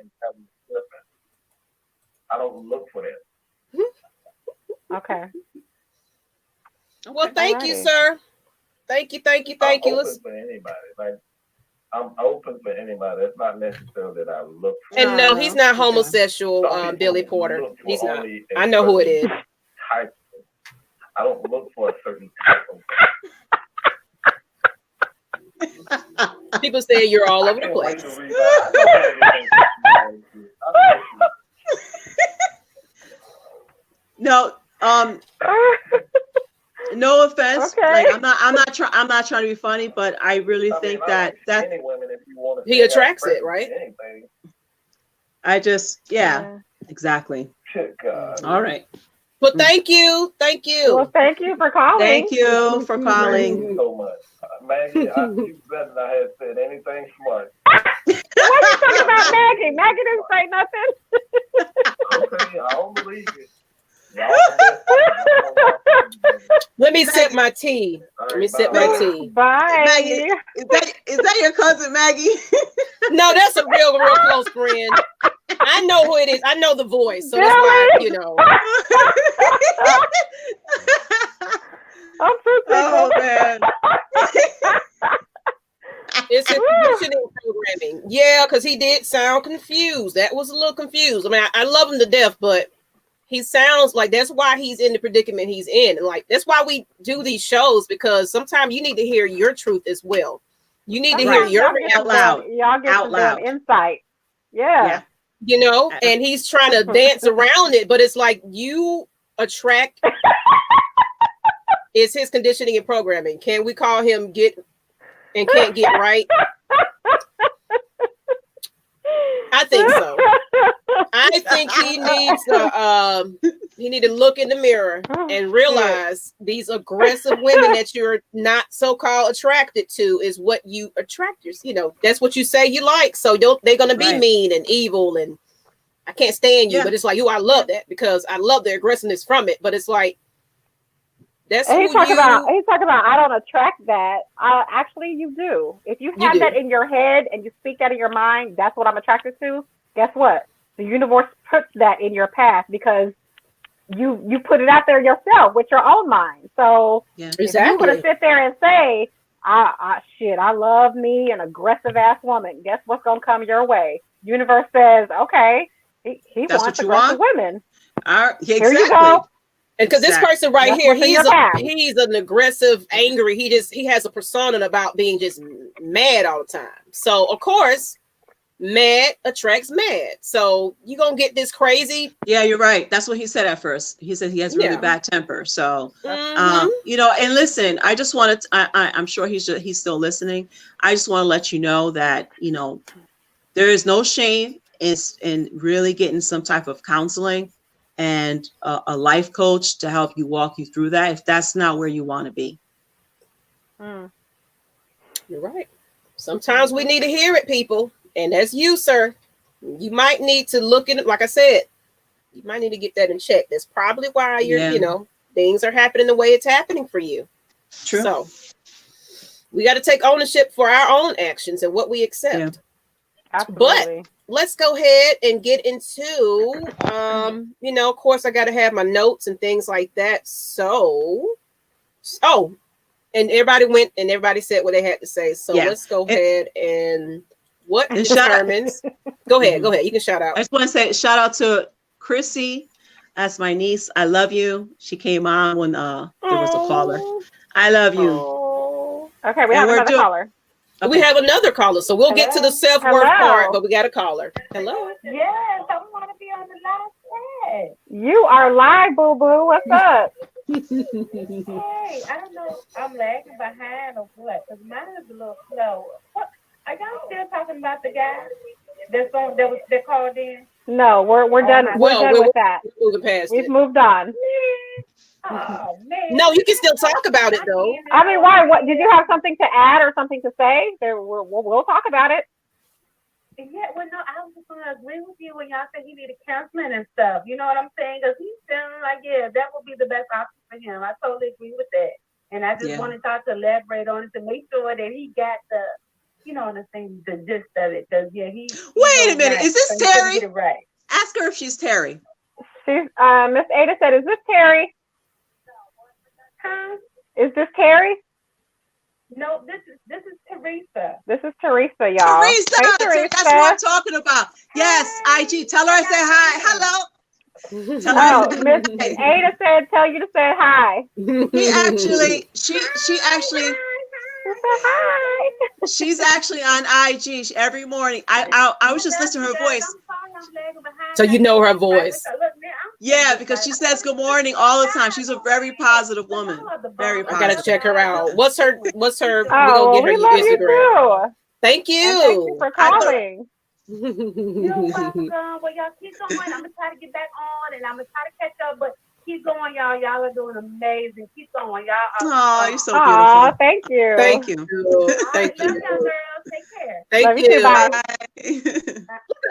I don't look for that. Okay. Well, thank you, sir. Thank you. I'm open for anybody. Like, I'm open for anybody. It's not necessarily that I look for. And no, he's not homosexual, Billy Porter. He's not. I know who it is. Type. I don't look for a certain type of People say you're all over the can't wait place. to read that. I don't have anything No, no offense. Okay. Like I'm not trying to be funny, but I really think that any women, if you want to He attracts it, right? Anything. I just exactly. Good God. All right. Well, thank you. Well, thank you for calling. Thank you for Thank calling. you so much. Maggie, you better not have said anything smart. What are you talking about, Maggie? Maggie didn't say nothing. Okay, I don't believe it. Let me sip my tea. Let me sip my tea. Bye. Maggie, is that your cousin Maggie? No, that's a real close friend. I know who it is. I know the voice, so that's why, you know. I'm so Oh man. It's his conditioning programming. Yeah, because he did sound confused. That was a little confused. I mean, I love him to death, but he sounds like that's why he's in the predicament he's in. And like that's why we do these shows, because sometimes you need to hear your truth as well. You need to hear your out loud. Y'all get Out loud. insight. Yeah. You know, and he's trying to dance around it, but it's like you attract. It's his conditioning and programming. Can we call him get and can't get right? I think so. I think he needs to look in the mirror and realize these aggressive women that you're not so-called attracted to is what you attract. You know, that's what you say you like. So they're going to be mean and evil and I can't stand you. But it's like, I love that because I love the aggressiveness from it. But it's like, that's and he's talking about I don't attract that. Actually, you do. If you have that in your head and you speak that in your mind, that's what I'm attracted to. Guess what? The universe puts that in your path because you put it out there yourself with your own mind. So if you're going to sit there and say, I love me an aggressive ass woman, guess what's going to come your way? Universe says, okay, he wants aggressive women. Here you go. And because this person right here, he's an aggressive, angry. He has a persona about being just mad all the time. So of course, mad attracts mad. So you're gonna get this crazy. Yeah, you're right. That's what he said at first. He said he has really bad temper. So you know, and listen, I just wanted I'm sure he's still listening. I just want to let you know that, you know, there is no shame in really getting some type of counseling and a life coach to help you walk you through that if that's not where you want to be. You're right. Sometimes we need to hear it, people. And that's you, sir. You might need to look in it. Like I said, you might need to get that in check. That's probably why you're, you know, things are happening the way it's happening for you. True. So we got to take ownership for our own actions and what we accept. Yeah. Absolutely. But let's go ahead and get into, you know, of course, I got to have my notes and things like that. So, and everybody went and everybody said what they had to say. So let's go ahead and what determines. Go ahead. You can shout out. I just want to say shout out to Chrissy. That's my niece. I love you. She came on when there was a caller. I love you. Okay, we have another caller. Okay. We have another caller, so we'll get to the self-worth part, but we got a caller. Hello. Yes, I want to be on the live chat. You are live, boo boo. What's up? Hey, I don't know. I'm lagging behind or what? Because mine is a little slow. What? Are y'all still talking about the guy that called in? No, we're done. We're done with that. Moving past We've moved on. Oh man. No, you can still talk about it though. I mean, why? What did you have something to add or something to say? We'll talk about it. Yeah, well, no, I was just going to agree with you when y'all said he needed counseling and stuff. You know what I'm saying? Because he's feeling like, that would be the best option for him. I totally agree with that. And I just wanted y'all to elaborate on it to make sure that he got the, you know, the gist of it. Because, Wait a minute. Is this Terry? Right. Ask her if she's Terry. She's, Miss Ada said, is this Terry? Huh? Is this Terry? No, this is Teresa. This is Teresa, y'all. Teresa, hey, Teresa. That's what I'm talking about. Yes, IG. Tell her I say hi. Hello. Tell her Miss Ada said, tell you to say hi. She actually Hi. She's actually on IG every morning. I was just listening to her voice. So you know her voice. Yeah, because she says good morning all the time. She's a very positive woman. Very I positive. gotta check her out. What's her? Oh, We're gonna get her we love you Instagram. too. Thank And thank you you. for calling. You're welcome. Well, y'all keep going. I'm gonna try to get back on, and I'm gonna try to catch up. But keep going, y'all. Y'all are doing amazing. Keep going, y'all. Oh, you're so Aw, beautiful. thank you. Thank you. Thank Love you. y'all, girls. Take care. Thank Love you too, you. bye.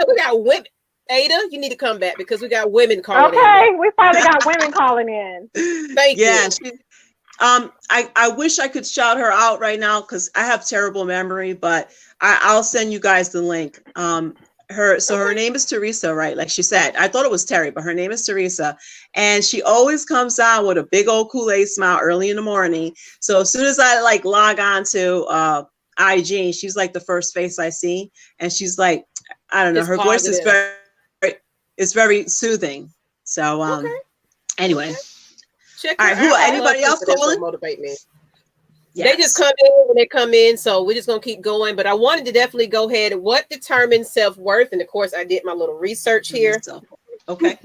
We got women. Ada, you need to come back because we got women calling Okay, we finally got women calling in. Thank yeah, you. she, I wish I could shout her out right now because I have terrible memory, but I'll send you guys the link. Her name is Teresa, right? Like she said, I thought it was Terry, but her name is Teresa, and she always comes on with a big old Kool-Aid smile early in the morning. So as soon as I like log on to IG, she's like the first face I see, and she's like, I don't know, It's her voice is positive. very soothing. So Okay. anyway. Check All her right, who? out. I Anybody love else people that's calling? gonna motivate me. Yes. They just come in when they come in, so we're just gonna keep going. But I wanted to definitely go ahead. What determines self-worth? And of course, I did my little research here. Okay.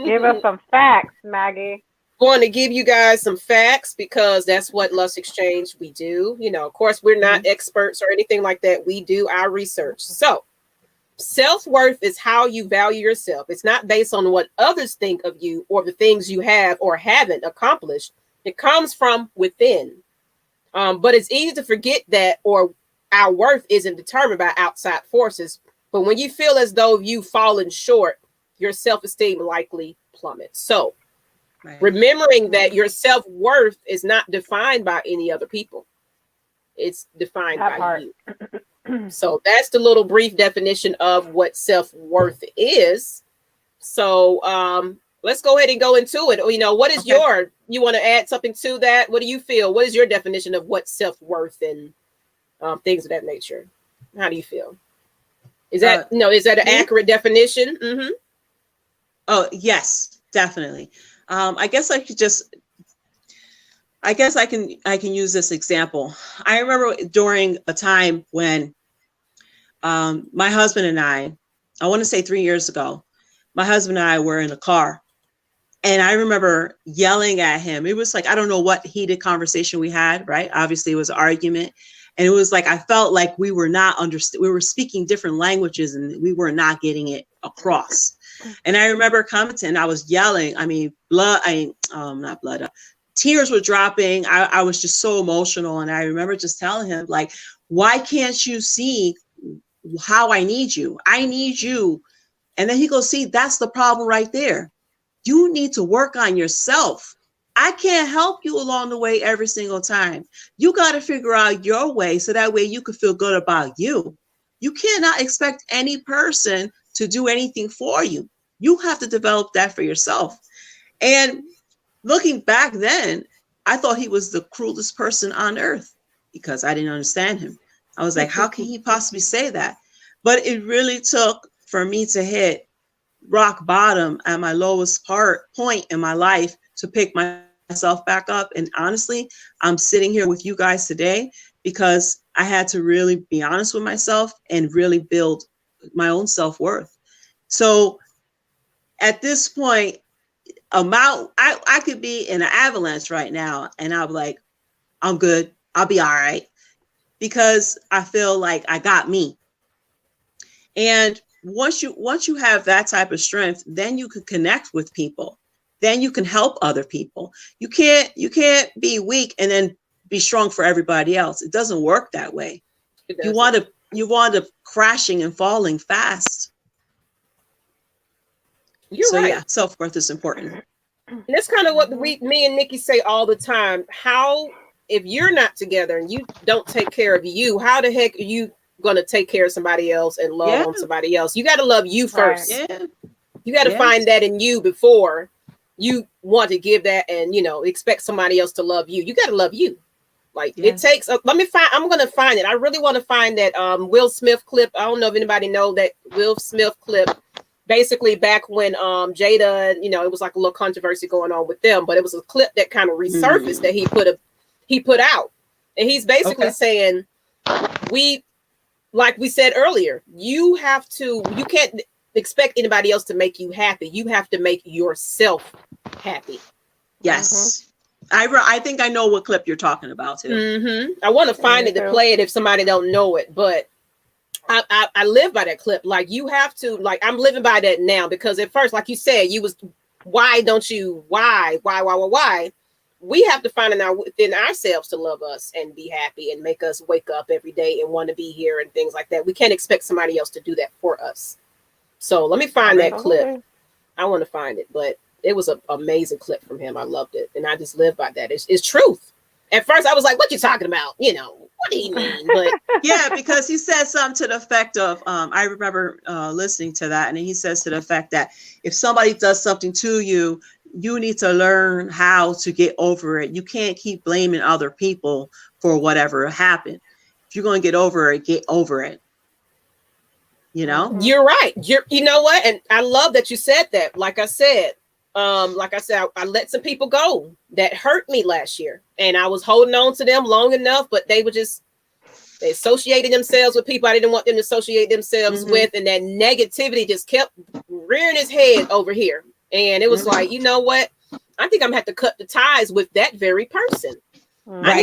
Give us some facts, Maggie. Going to give you guys some facts because that's what Lush Exchange we do. You know, of course, we're not experts or anything like that. We do our research. So, self-worth is how you value yourself. It's not based on what others think of you or the things you have or haven't accomplished. It comes from within. But it's easy to forget that, or our worth isn't determined by outside forces. But when you feel as though you've fallen short, your self-esteem likely plummets. So remembering that your self-worth is not defined by any other people. It's defined by you. So that's the little brief definition of what self-worth is. So let's go ahead and go into it. You know, what is you want to add something to that? What do you feel? What is your definition of what self-worth and things of that nature? How do you feel? Is that is that an accurate definition? Mm-hmm. Oh, yes, definitely. I guess I can use this example. I remember during a time when my husband and I want to say 3 years ago, my husband and I were in a car, and I remember yelling at him. It was like, I don't know what heated conversation we had, right? Obviously it was an argument. And it was like, I felt like we were not we were speaking different languages and we were not getting it across. And I remember commenting, I was yelling. I mean, tears were dropping. I was just so emotional. And I remember just telling him, like, why can't you see how I need you? I need you. And then he goes, see, that's the problem right there. You need to work on yourself. I can't help you along the way every single time. You got to figure out your way so that way you can feel good about you. You cannot expect any person to do anything for you. You have to develop that for yourself. And looking back then, I thought he was the cruelest person on earth because I didn't understand him. I was like, how can he possibly say that? But it really took for me to hit rock bottom at my lowest point in my life to pick myself back up. And honestly, I'm sitting here with you guys today because I had to really be honest with myself and really build my own self-worth. So at this point, I could be in an avalanche right now and I'm like, I'm good. I'll be all right. Because I feel like I got me. And once you have that type of strength, then you can connect with people. Then you can help other people. You can't be weak and then be strong for everybody else. It doesn't work that way. You want to crashing and falling fast. You're right. Yeah, self-worth is important. And that's kind of what me and Nikki say all the time. How, if you're not together and you don't take care of you, how the heck are you going to take care of somebody else and love on somebody else? You got to love you first. Yeah. You got to find that in you before you want to give that and, expect somebody else to love you. You got to love you. Like it takes, I'm going to find it. I really want to find that Will Smith clip. I don't know if anybody know that Will Smith clip. Basically back when Jada, it was like a little controversy going on with them, but it was a clip that kind of resurfaced that he put out. And he's basically saying, like we said earlier, you can't expect anybody else to make you happy. You have to make yourself happy. Yes. I think I know what clip you're talking about too. I want to find it to play it if somebody don't know it, but I live by that clip. Like, you have to, like, I'm living by that now, because at first, like you said, why we have to find it within ourselves to love us and be happy and make us wake up every day and want to be here and things like that. We can't expect somebody else to do that for us. So let me find that clip. I want to find it, but it was an amazing clip from him. I loved it. And I just live by that. It's truth. At first I was like, what you talking about? You know, what do you mean? But yeah, because he said something to the effect of, I remember listening to that. And he says to the effect that if somebody does something to you, you need to learn how to get over it. You can't keep blaming other people for whatever happened. If you're going to get over it, get over it. You know, you're right. You know what? And I love that you said that. Like I said, I let some people go that hurt me last year, and I was holding on to them long enough, but they associated themselves with people I didn't want them to associate themselves with. And that negativity just kept rearing its head over here. And it was like, you know what? I think I'm gonna have to cut the ties with that very person. Right.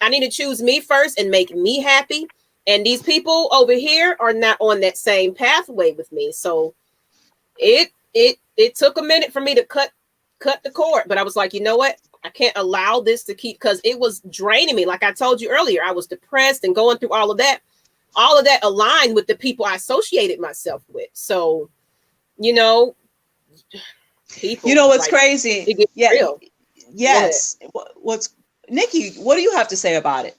I need to choose me first and make me happy. And these people over here are not on that same pathway with me. So it took a minute for me to cut the cord. But I was like, you know what? I can't allow this to keep, because it was draining me. Like I told you earlier, I was depressed and going through all of that. All of that aligned with the people I associated myself with. So, you know, people. You know what's crazy? Yeah. Real. Yes. What's Nikki? What do you have to say about it?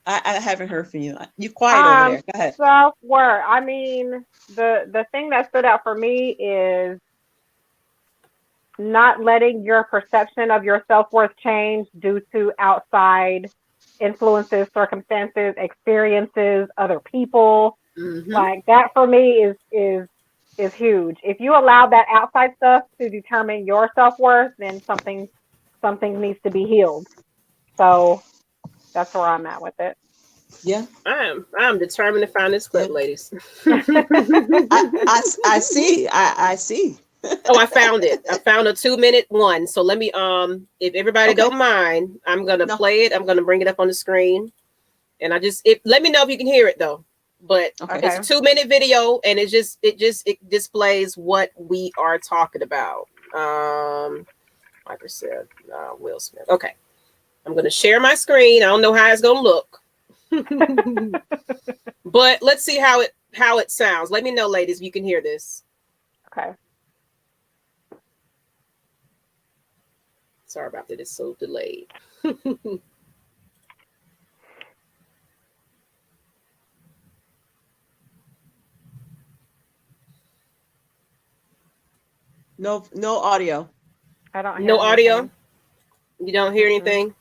I haven't heard from you. You're quiet over there. Go ahead. Self-worth. I mean, the thing that stood out for me is not letting your perception of your self-worth change due to outside influences, circumstances, experiences, other people. Like that for me is huge. If you allow that outside stuff to determine your self-worth, then something needs to be healed. So that's where I'm at with it. Yeah, I'm determined to find this clip, ladies. I see. I see. Oh, I found it. I found a 2-minute one. So let me if everybody don't mind, I'm gonna play it. I'm gonna bring it up on the screen, and let me know if you can hear it though. But it's a 2-minute video, and it displays what we are talking about. Like I said, Will Smith. Okay, I'm gonna share my screen. I don't know how it's gonna look. But let's see how it sounds. Let me know, ladies, if you can hear this. Okay. Sorry about that. It's so delayed. No audio. I don't hear no anything. Audio. You don't hear anything.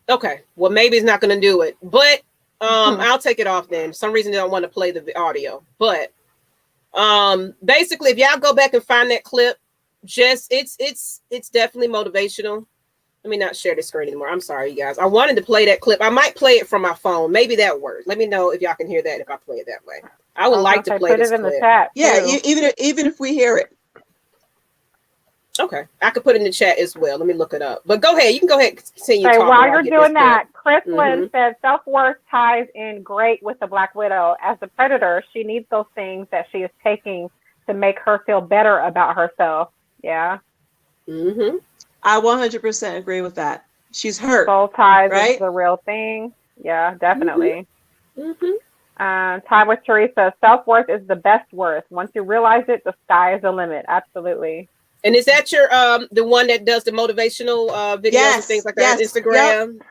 Okay, well, maybe it's not going to do it, but I'll take it off then. For some reason, they don't want to play the audio. But basically, if y'all go back and find that clip, it's definitely motivational. Let me not share the screen anymore. I'm sorry, you guys. I wanted to play that clip. I might play it from my phone. Maybe that works. Let me know if y'all can hear that if I play it that way. I would like to play this clip. Put it in the chat. Yeah, even if we hear it. Okay, I could put it in the chat as well. Let me look it up. But go ahead. You can go ahead and continue talking. While you're doing that, Chris Lynn said self-worth ties in great with the Black Widow. As a predator, she needs those things that she is taking to make her feel better about herself. Yeah. I 100% agree with that. She's hurt. Soul ties is the real thing. Yeah, definitely. Tie with Teresa. Self-worth is the best worth. Once you realize it, the sky is the limit. Absolutely. And is that your the one that does the motivational videos and things like that on Instagram? Yep.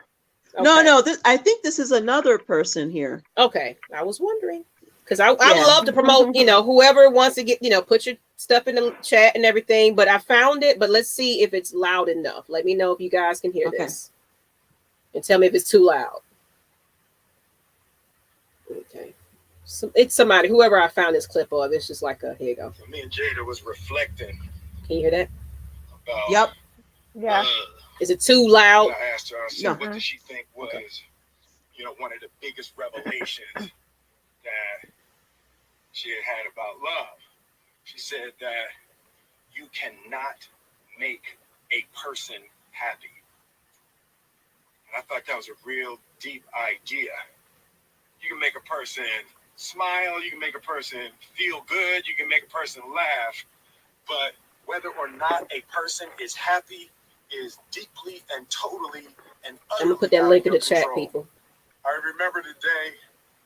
Okay. No, I think this is another person here. Okay. I was wondering. Because I would love to promote, whoever wants to get, put your stuff in the chat and everything. But I found it. But let's see if it's loud enough. Let me know if you guys can hear this. And tell me if it's too loud. Okay. So it's somebody, whoever I found this clip of. It's just like here you go. Me and Jada was reflecting. Can you hear that? Yep. Yeah. Is it too loud? I asked her, I said, what did she think was, one of the biggest revelations that she had about love? She said that you cannot make a person happy. And I thought that was a real deep idea. You can make a person smile, you can make a person feel good, you can make a person laugh, but whether or not a person is happy is deeply and totally and utterly I'm gonna put that link in the chat, control. people. I remember the day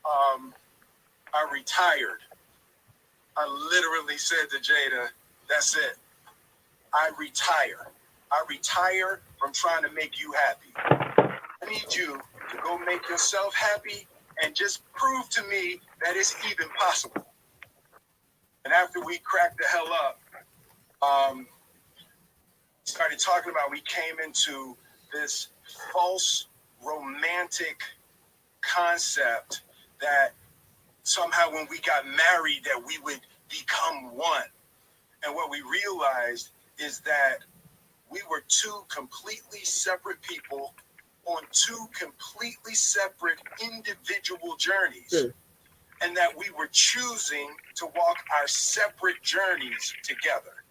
I retired. I literally said to Jada, that's it. I retire. I retire from trying to make you happy. I need you to go make yourself happy and just prove to me that it's even possible. And after we cracked the hell up, started talking about, we came into this false romantic concept that somehow when we got married that we would become one. And what we realized is that we were two completely separate people on two completely separate individual journeys. And that we were choosing to walk our separate journeys together.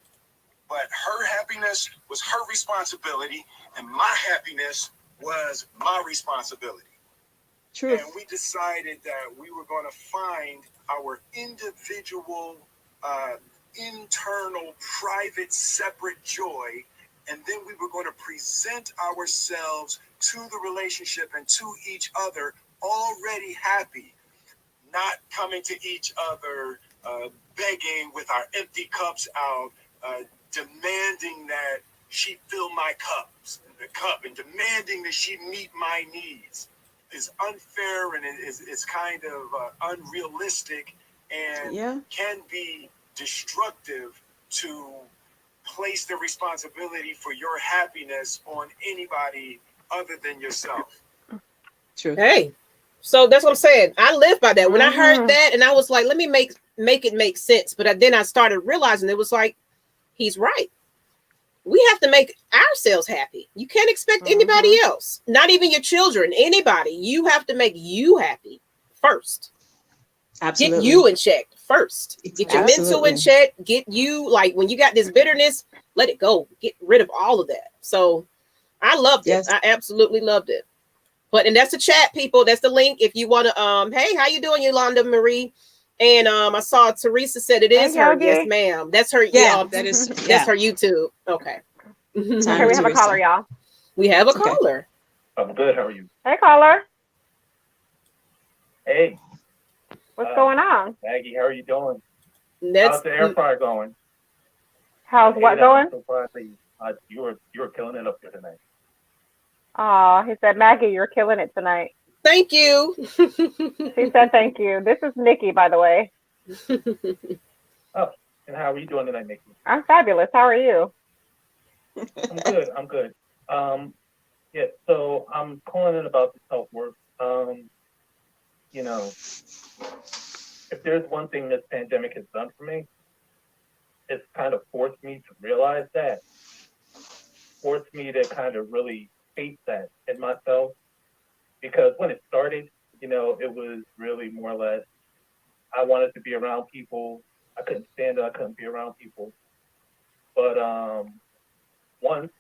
But her happiness was her responsibility, and my happiness was my responsibility. True. And we decided that we were going to find our individual, internal, private, separate joy, and then we were going to present ourselves to the relationship and to each other already happy, not coming to each other begging with our empty cups out, demanding that she fill my cup and demanding that she meet my needs is unfair and is kind of unrealistic and can be destructive to place the responsibility for your happiness on anybody other than yourself. True. Hey, so that's what I'm saying. I live by that. When I heard that, and I was like, let me make it make sense. But then I started realizing it was like, he's right. We have to make ourselves happy. You can't expect anybody else, not even your children, anybody. You have to make you happy first. Absolutely. Get you in check first. Get your mental in check. Get you, like, when you got this bitterness, let it go. Get rid of all of that. So I loved it. I absolutely loved it. But, and that's the chat, people. That's the link. If you want to, hey, how you doing, Yolanda Marie? And I saw Teresa said it is her. Yogi. Yes, ma'am. That's her. Yeah, that's her YouTube. Okay. Okay, we have a caller, y'all. We have a caller. I'm good. How are you? Hey, caller. Hey. What's going on? Maggie, how are you doing? How's the air fryer going? How's what going? You were killing it up here tonight. Oh, he said, Maggie, you're killing it tonight. Thank you. She said thank you. This is Nikki, by the way. Oh, and how are you doing tonight, Nikki? I'm fabulous. How are you? I'm good. Yeah, so I'm calling in about the self-worth. If there's one thing this pandemic has done for me, it's kind of forced me to realize that. Forced me to kind of really face that in myself. Because when it started, it was really more or less, I wanted to be around people. I couldn't stand it. I couldn't be around people. But once,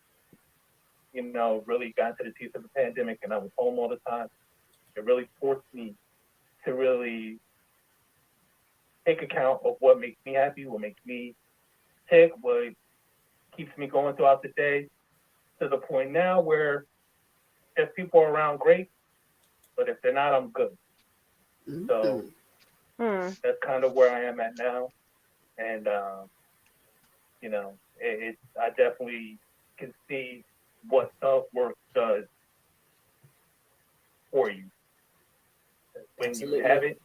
really got into the teeth of the pandemic and I was home all the time, it really forced me to really take account of what makes me happy, what makes me tick, what keeps me going throughout the day, to the point now where if people are around, great. But if they're not, I'm good. So that's kind of where I am at now. And, I definitely can see what self-worth does for you. When you have it,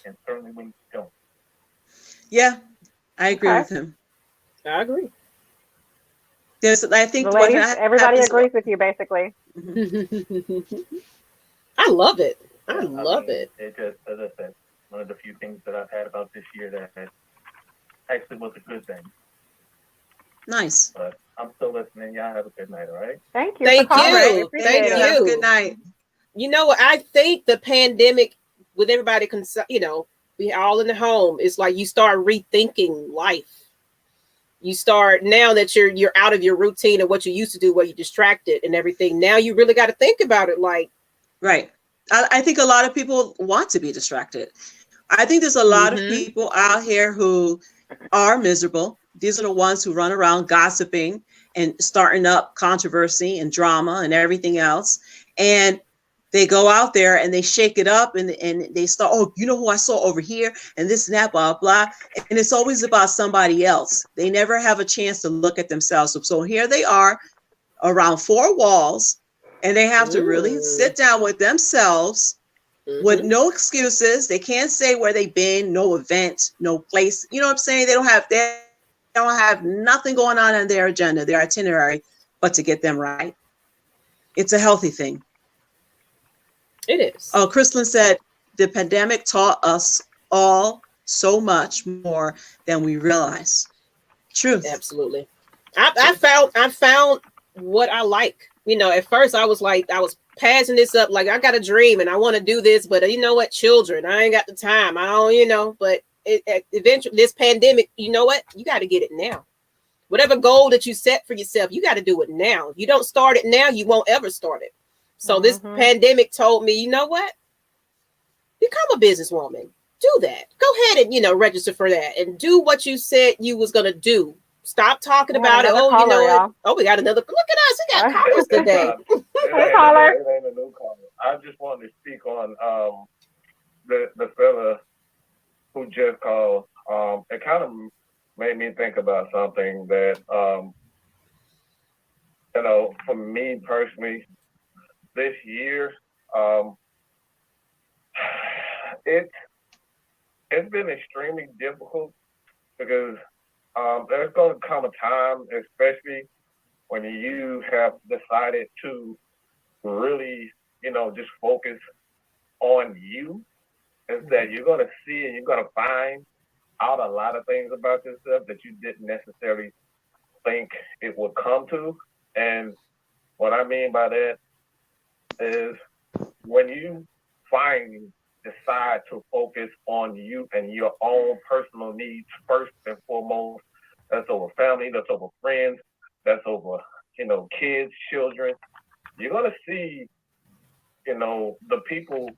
and certainly when you don't. Yeah, I agree with him. I agree. I think the ladies, everybody agrees with you, basically. I love it. I It just, as I said, one of the few things that I've had about this year that actually was a good thing. Nice. But I'm still listening. Y'all have a good night, all right? Thank you. Thank for calling. you. Appreciate Thank it. Have a good you. night. You know what? I think the pandemic, with everybody, we all in the home. It's like you start rethinking life. You start, now that you're out of your routine of what you used to do, where you distracted and everything. Now you really got to think about it. Like, Right. I think a lot of people want to be distracted. I think there's a lot of people out here who are miserable. These are the ones who run around gossiping and starting up controversy and drama and everything else. And they go out there and they shake it up and they start, oh, you know who I saw over here and this and that, blah, blah. And it's always about somebody else. They never have a chance to look at themselves. So here they are around four walls, and they have to really sit down with themselves with no excuses. They can't say where they've been, no event, no place. You know what I'm saying? They don't have nothing going on in their agenda, their itinerary, but to get them right. It's a healthy thing. it is. Oh, Kristlyn said the pandemic taught us all so much more than we realize. Truth. Absolutely. I found what I like. At first I was passing this up, like I got a dream and I want to do this, but you know what? Children, I ain't got the time. I don't, but eventually this pandemic, you know what? You got to get it now. Whatever goal that you set for yourself, you got to do it now. If you don't start it now, you won't ever start it. So this pandemic told me, you know what? Become a businesswoman. Do that. Go ahead and, register for that and do what you said you was going to do. Stop talking about it. Oh, we got another. Look at us. We got callers today. Hey, caller. It ain't a new caller. I just wanted to speak on the fella who just called. It kind of made me think about something that, for me personally, this year, it's been extremely difficult because there's going to come a time, especially when you have decided to really, just focus on you, is that you're going to see and you're going to find out a lot of things about yourself that you didn't necessarily think it would come to. And what I mean by that is when you decide to focus on you and your own personal needs first and foremost. That's over family, that's over friends, that's over, kids, children. You're going to see, the people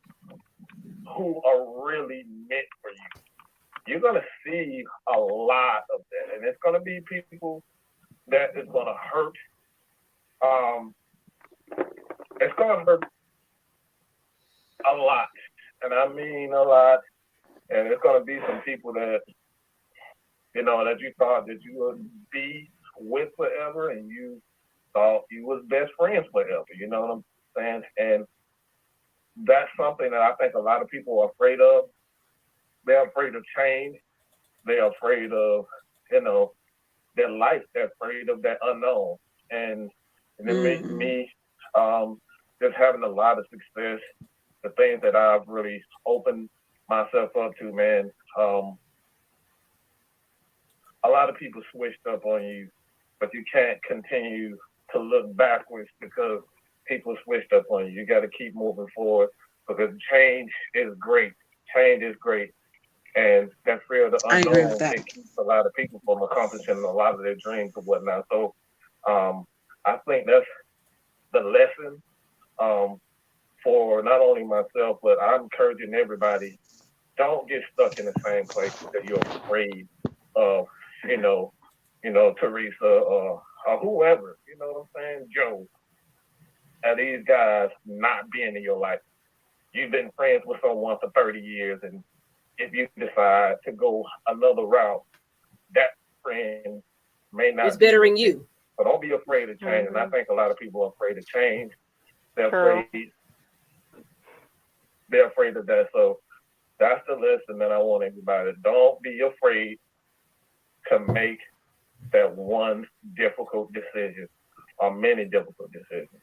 who are really meant for you. You're going to see a lot of that. And it's going to be people that is going to hurt. It's going to hurt a lot. And I mean a lot. And it's going to be some people that, that you thought that you would be with forever and you thought you was best friends forever. You know what I'm saying? And that's something that I think a lot of people are afraid of. They're afraid of change. They're afraid of, their life. They're afraid of that unknown. And it made me just having a lot of success. The things that I've really opened myself up to, man. A lot of people switched up on you, but you can't continue to look backwards because people switched up on you. You got to keep moving forward because change is great. Change is great. And that fear of the unknown, it keeps a lot of people from accomplishing a lot of their dreams and whatnot. So I think that's the lesson for not only myself, but I'm encouraging everybody, don't get stuck in the same place that you're afraid of, Teresa or whoever, you know what I'm saying, Joe, and these guys not being in your life. You've been friends with someone for 30 years, and if you decide to go another route, that friend may not it's bettering you. So don't be afraid of change. And I think a lot of people are afraid of change. They're afraid. They're afraid of that. So that's the lesson that I want everybody. Don't be afraid to make that one difficult decision or many difficult decisions.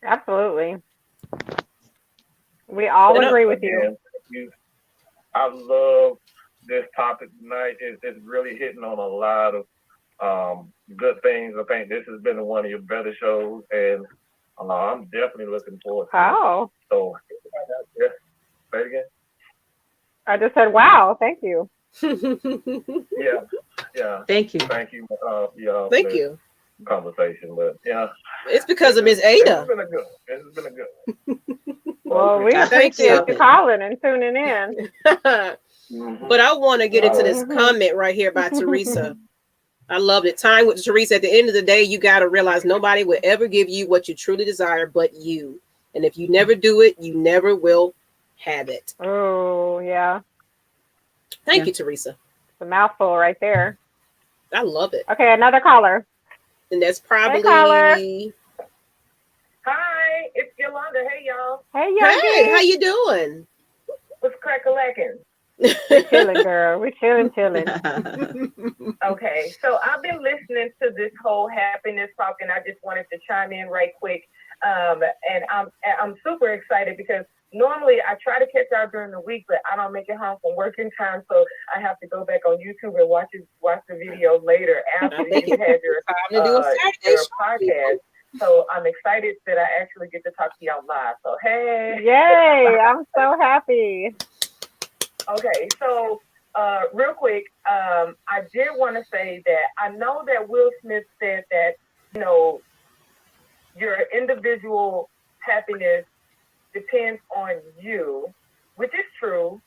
Absolutely. We all agree with you. I love this topic tonight. It's really hitting on a lot of good things. I think this has been one of your better shows, and I'm definitely looking forward to it. Oh, So, yeah, say it again. I just said, wow, thank you. Yeah, yeah. Thank you. Thank you, for Thank this you. conversation. But yeah, It's because of Miss this has Ada. been a good one. This has been a good one. Well, we Thank appreciate you. you calling and tuning in. But I want to get into this comment right here by Teresa. I loved it. Time with Teresa. At the end of the day, you got to realize nobody will ever give you what you truly desire but you. And if you never do it, you never will have it. Oh, yeah. Thank you, Teresa. It's a mouthful right there. I love it. Okay, another caller. And that's probably... Hey, caller. Hi, it's Yolanda. Hey, y'all. Hey, Yogi. Hey, how you doing? What's crack-a-lacking? We're chilling, girl. We're chilling. Okay, so I've been listening to this whole happiness talk, and I just wanted to chime in right quick. And I'm super excited because normally I try to catch y'all during the week, but I don't make it home from work in time, so I have to go back on YouTube and watch the video later after you had your podcast. So I'm excited that I actually get to talk to y'all live. So hey, yay! I'm so happy. Okay, so real quick, I did want to say that I know that Will Smith said that, your individual happiness depends on you, which is true,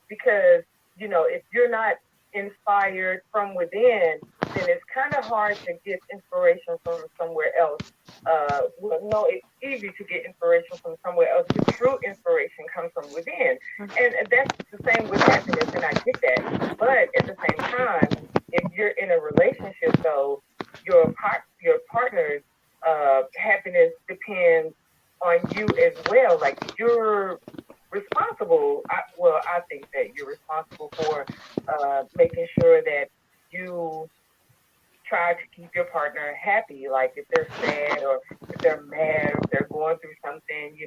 because, if you're not inspired from within, then it's kind of hard to get inspiration from somewhere else. No, it's easy to get inspiration from somewhere else. The true inspiration comes from within. And that's the same with happiness, and I get that. But at the same time, if you're in a relationship, though, your partner's happiness depends on you as well. Like, you're responsible. I think that you're responsible for making sure that you try to keep your partner happy. Like, if they're sad or if they're mad or if they're going through something,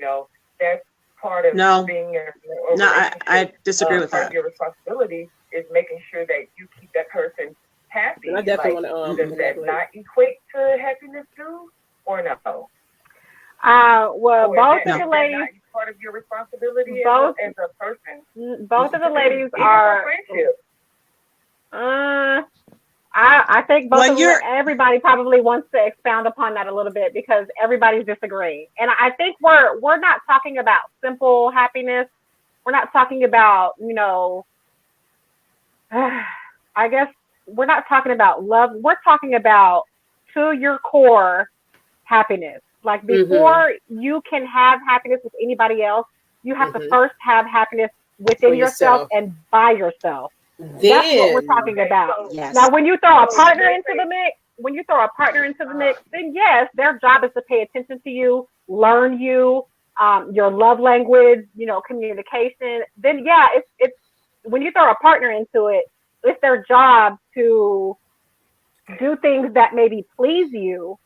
that's part of being a relationship. I disagree with part that. of your responsibility is making sure that you keep that person happy. I definitely want to does that not equate to happiness too, or no? Well, both of the ladies, part of your responsibility both, as a person. Both of the ladies are. I think everybody probably wants to expound upon that a little bit because everybody's disagreeing, and I think we're not talking about simple happiness. We're not talking about I guess we're not talking about love. We're talking about to your core happiness. Like, before you can have happiness with anybody else, you have to first have happiness within yourself and by yourself. That's what we're talking about. Yes. Now, when you throw a partner into the mix, then yes, their job is to pay attention to you, learn you, your love language, communication. Then yeah, it's when you throw a partner into it, it's their job to do things that maybe please you.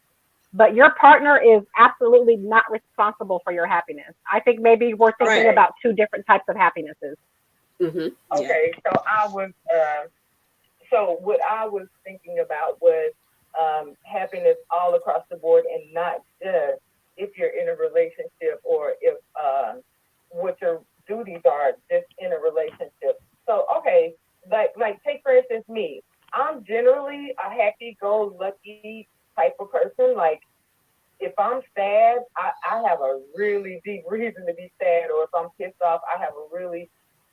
But your partner is absolutely not responsible for your happiness. I think maybe we're thinking about two different types of happinesses. Mm-hmm. Okay, so what I was thinking about was happiness all across the board, and not just if you're in a relationship or if what your duties are just in a relationship. So okay, like take for instance me. I'm generally a happy-go-lucky type of person. Like, if I'm sad, I have a really deep reason to be sad, or if I'm pissed off, I have a really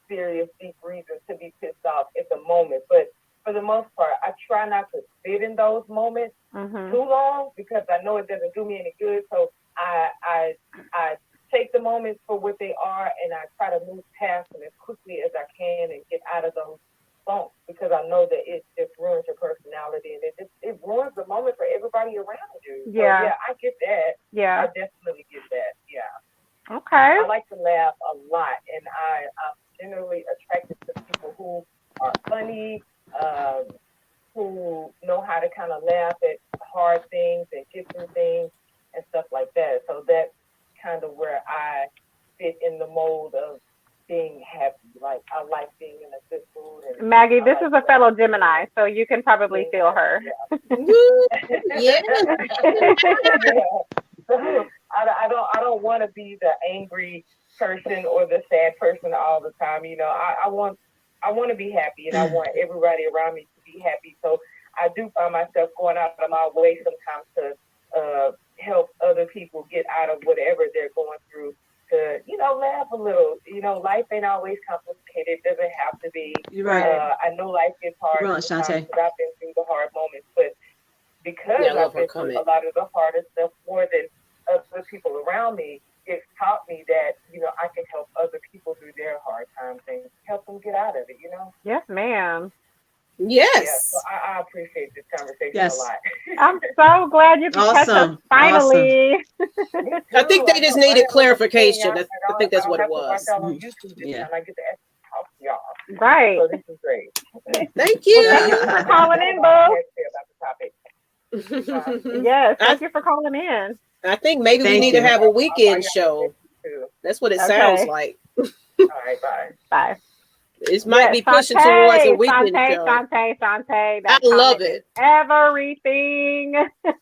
serious, deep reason to be pissed off at the moment. But for the most part, I try not to sit in those moments too long because I know it doesn't do me any good. So I take the moments for what they are, and I try to move past them as quickly as I can and get out of those bumps, because I know that it just ruins your personality, and it ruins the moment for everybody around you. Yeah. So, yeah, I get that. Yeah. I definitely get that. Yeah. Okay. I like to laugh a lot, and I'm generally attracted to people who are funny, who know how to kind of laugh at hard things and get through things and stuff like that. So that's kind of where I fit in the mold of being happy. Like, I like being in a good mood. And Maggie, this is a fellow Gemini, so you can probably feel her. Yeah. So I don't want to be the angry person or the sad person all the time. You know, I want to be happy, and I want everybody around me to be happy. So I do find myself going out of my way sometimes to help other people get out of whatever they're going through. To, you know, laugh a little. You know, life ain't always complicated. It doesn't have to be. You're right. I know life gets hard sometimes because I've been through the hard moments, but because I've been through a lot of the hardest stuff more than other people around me, it's taught me that, you know, I can help other people through their hard times and help them get out of it, you know? Yes, ma'am. Yes. Yeah, so I appreciate this conversation a lot. I'm so glad you can catch us finally. Awesome. I think they just needed clarification. I think that's what it was. I get to actually talk to y'all. Right. So this is great. Thank you. Thank you for calling in, Boo. Yes, thank you for calling in. I think maybe we need to have a weekend show. That's what it sounds like. All right, bye. Bye. It might be pushing towards a weekend show. Sante. I love it. Everything.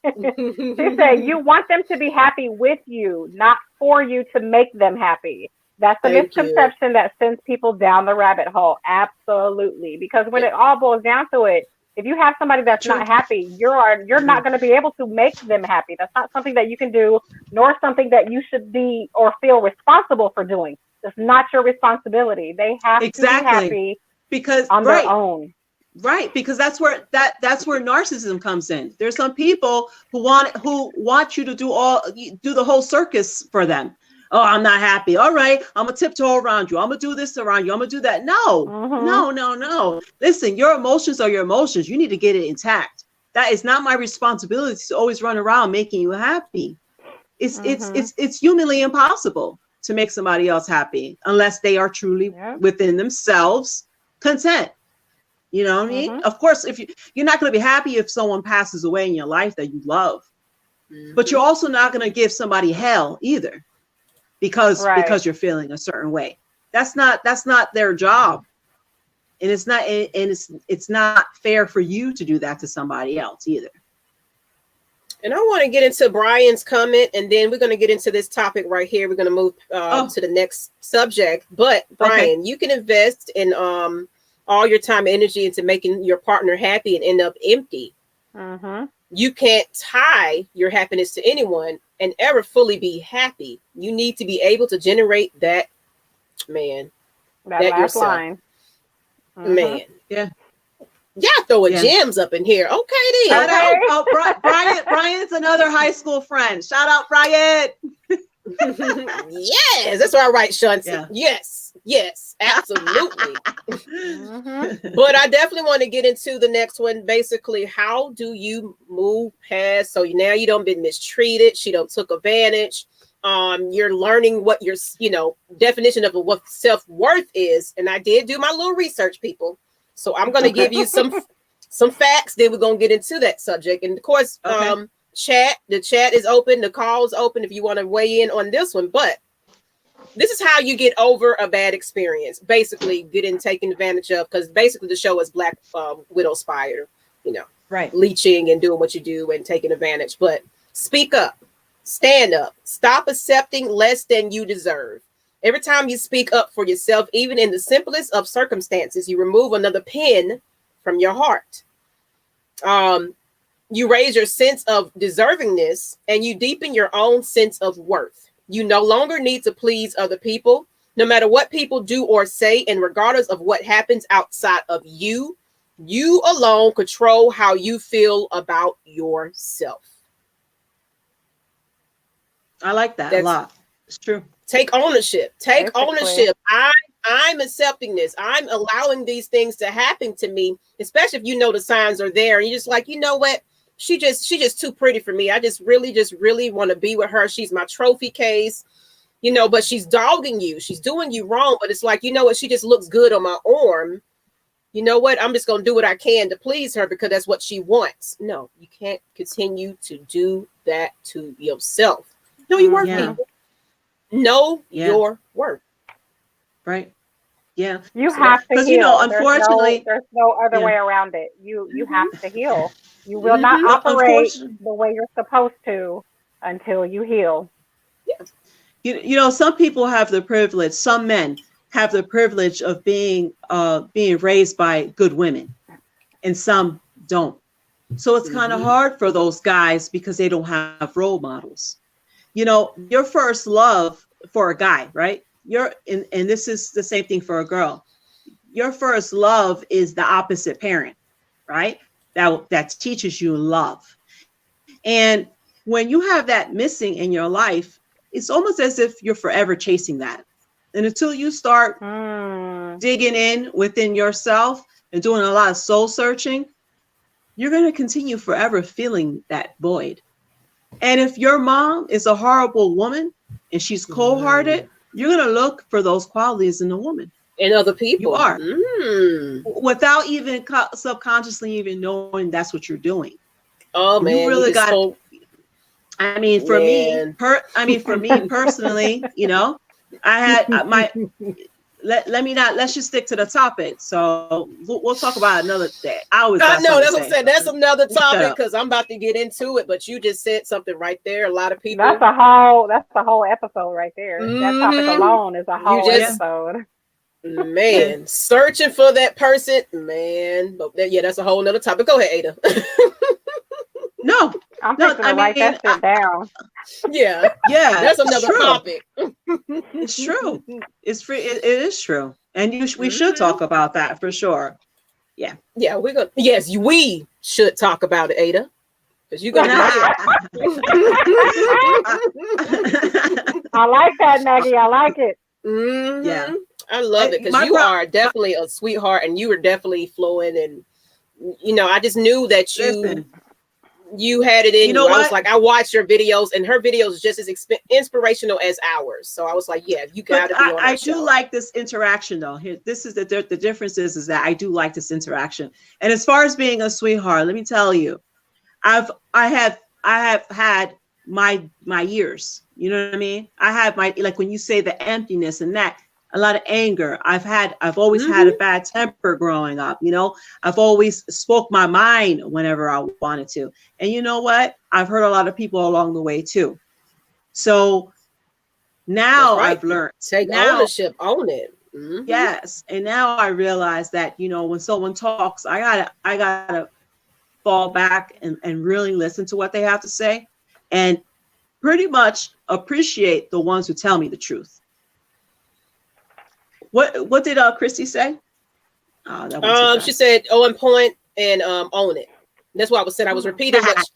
She said, you want them to be happy with you, not for you to make them happy. That's the misconception that sends people down the rabbit hole. Absolutely. Because when it all boils down to it, if you have somebody that's not happy, you're not going to be able to make them happy. That's not something that you can do, nor something that you should be or feel responsible for doing. It's not your responsibility. They have to be happy because on their own. Right, because that's where narcissism comes in. There's some people who want you to do the whole circus for them. Oh, I'm not happy. All right, I'm gonna tiptoe around you. I'm gonna do this around you. I'm gonna do that. No. Listen, your emotions are your emotions. You need to get it intact. That is not my responsibility to always run around making you happy. It's humanly impossible to make somebody else happy unless they are truly within themselves content. You know what I mean? Of course, if you're not going to be happy if someone passes away in your life that you love, but you're also not going to give somebody hell either because you're feeling a certain way. That's not their job, and it's not fair for you to do that to somebody else either. And I want to get into Brian's comment, and then we're going to get into this topic right here. We're going to move to the next subject. But Brian, you can invest in all your time and energy into making your partner happy and end up empty. You can't tie your happiness to anyone and ever fully be happy. You need to be able to generate that last yourself. line. Man. Yeah. Y'all throwing gems up in here. Okay, then. Shout out. Brian's another high school friend. Shout out, Brian. Yes, that's why I write Shunty. Yeah. Yes, absolutely. But I definitely want to get into the next one. Basically, how do you move past? So now you don't been mistreated. She don't took advantage. You're learning what your definition of what self-worth is. And I did do my little research, people. So I'm going to give you some facts. Then we're going to get into that subject. And of course, the chat is open. The call is open if you want to weigh in on this one. But this is how you get over a bad experience. Basically, getting taken advantage of, because basically the show is Black Widow Spider, leeching and doing what you do and taking advantage. But speak up, stand up, stop accepting less than you deserve. Every time you speak up for yourself, even in the simplest of circumstances, you remove another pin from your heart. You raise your sense of deservingness and you deepen your own sense of worth. You no longer need to please other people, no matter what people do or say, and regardless of what happens outside of you, you alone control how you feel about yourself. I like that a lot. It's true. Take ownership. Take ownership. I'm accepting this. I'm allowing these things to happen to me, especially if you know the signs are there. And you're just like, you know what? She just too pretty for me. I just really want to be with her. She's my trophy case, but she's dogging you. She's doing you wrong. But it's like, you know what? She just looks good on my arm. You know what? I'm just going to do what I can to please her because that's what she wants. No, you can't continue to do that to yourself. Know your worth, people. Know your worth. Right. Yeah. You have to heal. Because, you know, unfortunately, there's no other yeah. way around it. You have to heal. You will not No, operate the way you're supposed to until you heal. You know, some people have the privilege, some men have the privilege of being raised by good women, and some don't. So it's kind of hard for those guys because they don't have role models. You know, your first love for a guy, right? And this is the same thing for a girl. Your first love is the opposite parent, right? That teaches you love. And when you have that missing in your life, it's almost as if you're forever chasing that. And until you start digging in within yourself and doing a lot of soul searching, you're going to continue forever feeling that void. And if your mom is a horrible woman and she's cold-hearted, you're going to look for those qualities in a woman. In other people. You are. Without even subconsciously even knowing that's what you're doing. Oh, man. You really got I mean, for me personally, you know, I had let's just stick to the topic. So we'll talk about another day. I know that's what I'm saying. That's another topic because I'm about to get into it. But you just said something right there. A lot of people. That's a whole episode right there. That topic alone is a whole episode. Man, searching for that person, man. But that's a whole nother topic. Go ahead, Ada. No, I'm fixing to write that shit down. Yeah, that's another topic. It's true. It's free. It is true, and we should talk about that for sure. Yeah, we're gonna. Yes, we should talk about it, Ada, because you're gonna. I like that, Maggie. I like it. Yeah, I love it because you are definitely a sweetheart, and you were definitely flowing, and you know, I just knew that you had it in you. I was like, I watched your videos, and her videos just as inspirational as ours. So I was like, yeah, you got to be on I do like this interaction, though. Here, this is the difference is that I do like this interaction. And as far as being a sweetheart, let me tell you, I have had my years. You know what I mean? I have like when you say the emptiness and that. A lot of anger. I've always had a bad temper growing up. You know, I've always spoke my mind whenever I wanted to. And you know what? I've hurt a lot of people along the way too. So now I've learned. Take ownership, own it. Yes. And now I realize that, you know, when someone talks, I gotta fall back and really listen to what they have to say and pretty much appreciate the ones who tell me the truth. What did Christy say? She said, on point and own it. That's what I was saying. I was repeating what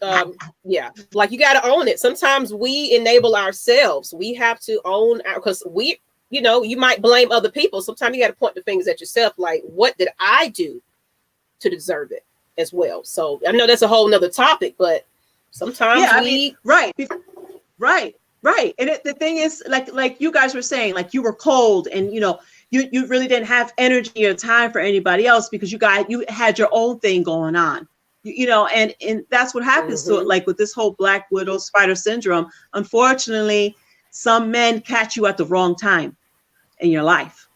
like you got to own it. Sometimes we enable ourselves. We have to own because you know, you might blame other people. Sometimes you got to point the fingers at yourself. Like, what did I do to deserve it as well? So I know that's a whole nother topic, but sometimes right. And the thing is, like you guys were saying, like you were cold and, you know, you really didn't have energy or time for anybody else because you had your own thing going on, you know, and that's what happens to it. Like with this whole Black Widow spider syndrome, unfortunately, some men catch you at the wrong time in your life.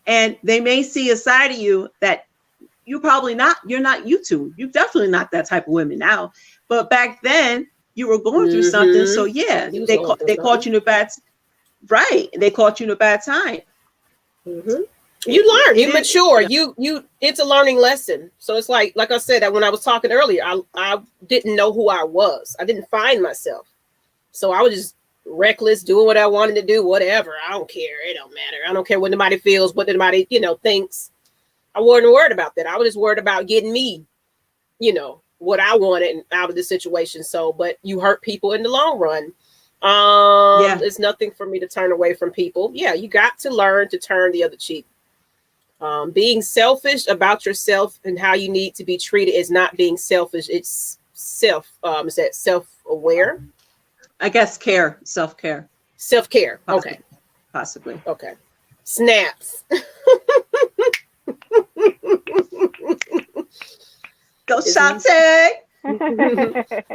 And they may see a side of you that you're not YouTube. You're definitely not that type of women now. But back then you were going through something. So yeah, they caught you in a bad, right. They caught you in a bad time. You learn, you mature, you it's a learning lesson. So it's like I said, that when I was talking earlier, I didn't know who I was. I didn't find myself. So I was just reckless, doing what I wanted to do, whatever. I don't care. It don't matter. I don't care what anybody feels, what anybody, you know, thinks. I wasn't worried about that. I was just worried about getting me, you know, what I wanted out of the situation. So, but you hurt people in the long run. It's nothing for me to turn away from people. Yeah, you got to learn to turn the other cheek. Being selfish about yourself and how you need to be treated is not being selfish. It's self-aware? I guess self-care. Self-care. Okay. Possibly. Okay. Snaps. Go Shantae.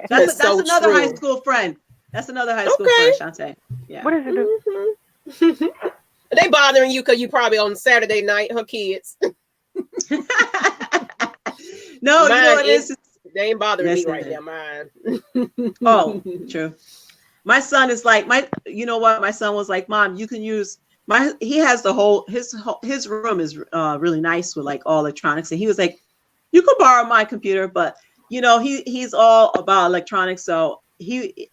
That's so another true. high school friend. That's another high school friend, Shantae. Yeah. What does it do? They bothering you because you probably on Saturday night, her kids. No, mine, you know what it is? They ain't bothering me right now, mine. Oh, true. My son is like, you know what? My son was like, Mom, you can use he has his room is really nice with like all electronics. And he was like, you could borrow my computer, but you know, he's all about electronics. So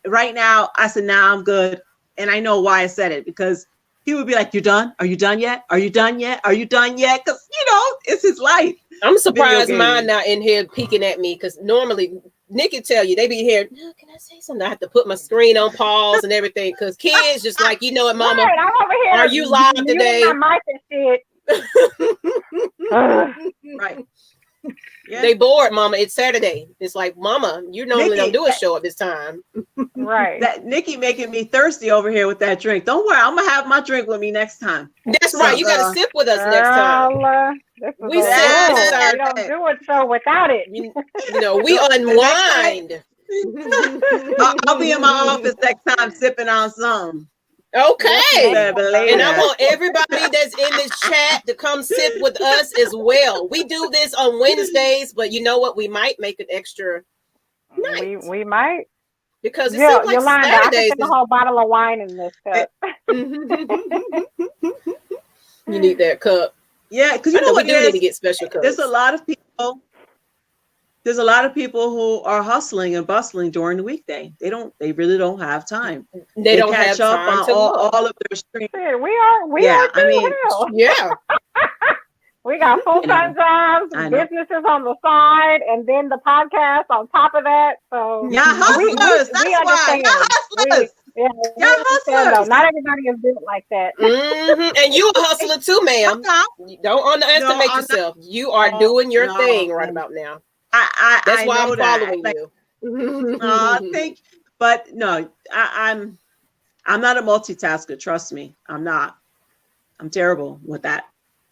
right now, I said, nah, I'm good. And I know why I said it, because he would be like, you done? Are you done yet? Are you done yet? Are you done yet? Because, you know, it's his life. I'm surprised mine not in here peeking at me, because normally Nikki tell you they be here. No, can I say something? I have to put my screen on pause and everything, because kids just like, you know what, Mama? Right, I'm over here. Are you live today? My mic and shit. Right. Yeah. They bored, Mama. It's Saturday. It's like, Mama, you normally Nikki, don't do a show at this time. Right. That Nikki making me thirsty over here with that drink. Don't worry, I'm gonna have my drink with me next time. That's right. You got to sip with us next time. We sip. We don't do it so without it. You know, we unwind. I'll be in my office next time sipping on some. Okay. And I want everybody that's in this chat to come sip with us as well. We do this on Wednesdays, but you know what? We might make an extra night. We might. Because it seems like Yolanda, Saturdays. I can a whole bottle of wine in this cup. You need that cup. Yeah, because you know what? We do need to get special cups. There's a lot of people. There's a lot of people who are hustling and bustling during the weekday. They really don't have time. They don't catch have up time on to all of their streams. We are too, I mean, yeah. We got full-time jobs, businesses on the side, and then the podcast on top of that. So yeah, hustlers. We understand. Hustlers. Hustlers. Not everybody is built like that. And you a hustler too, ma'am. Don't underestimate yourself. You are doing your thing right about now. That's why I'm following you. Thank you. But no, I'm not a multitasker. Trust me, I'm not. I'm terrible with that.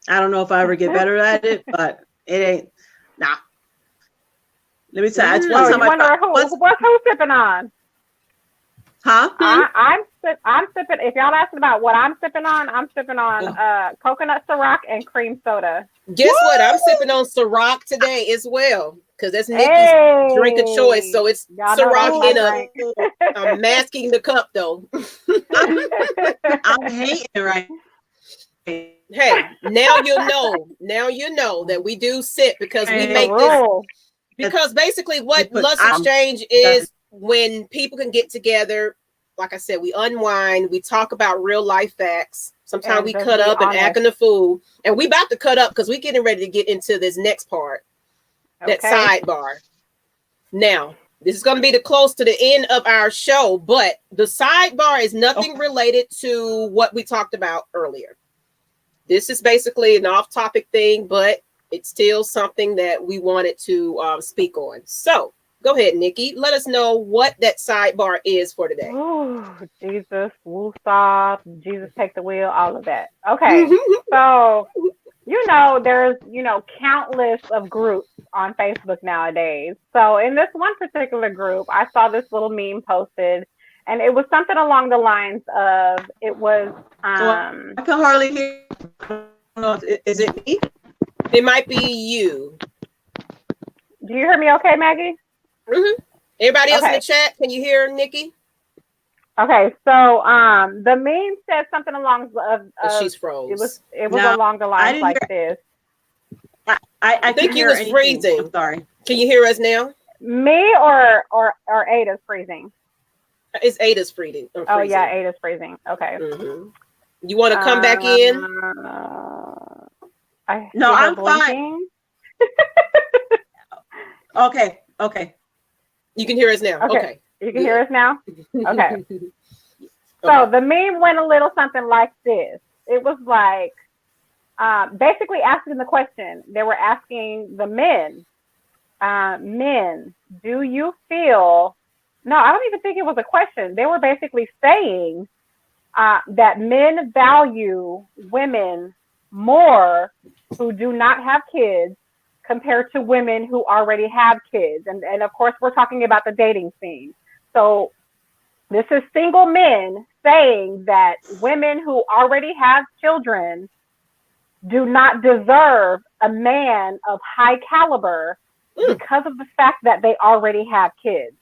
I don't know if I ever get better at it, but it ain't. Nah. Let me tell you. What's who sipping on? Huh? I'm sipping. If y'all asking about what I'm sipping on coconut Ciroc and cream soda. Guess what? I'm sipping on Ciroc today as well, because that's Nikki's drink of choice. So it's Ciroc in a. I'm masking the cup though. I'm hating right. Hey, now you know. Now you know that we do sip, because we make this. Because basically, what Lush Exchange is, when people can get together, like I said, we unwind, we talk about real life facts. Sometimes we cut up and acting the fool. And we about to cut up because we're getting ready to get into this next part, that sidebar. Now, this is going to be close to the end of our show, but the sidebar is nothing related to what we talked about earlier. This is basically an off-topic thing, but it's still something that we wanted to speak on. So, go ahead, Nikki. Let us know what that sidebar is for today. Oh, Jesus, we'll stop. Jesus, take the wheel, all of that. Okay. So, there's, countless of groups on Facebook nowadays. So in this one particular group, I saw this little meme posted, and it was something along the lines of, it was... I can hardly hear. Is it me? It might be you. Do you hear me okay, Maggie? Everybody else in the chat, can you hear Nikki? Okay, so the meme said something along of she's froze. It was along the lines like this. I think you was freezing. I'm sorry. Can you hear us now? Me or Ada's freezing? It's Ada's freezing. Oh yeah, Ada's freezing. Okay. You want to come back in? I'm fine. Okay. You can hear us now. Okay. You can hear us now? Okay. So the meme went a little something like this. It was like, basically asking the question. They were asking the men, do you feel... No, I don't even think it was a question. They were basically saying that men value women more who do not have kids compared to women who already have kids. And of course, we're talking about the dating scene. So This is single men saying that women who already have children do not deserve a man of high caliber because of the fact that they already have kids.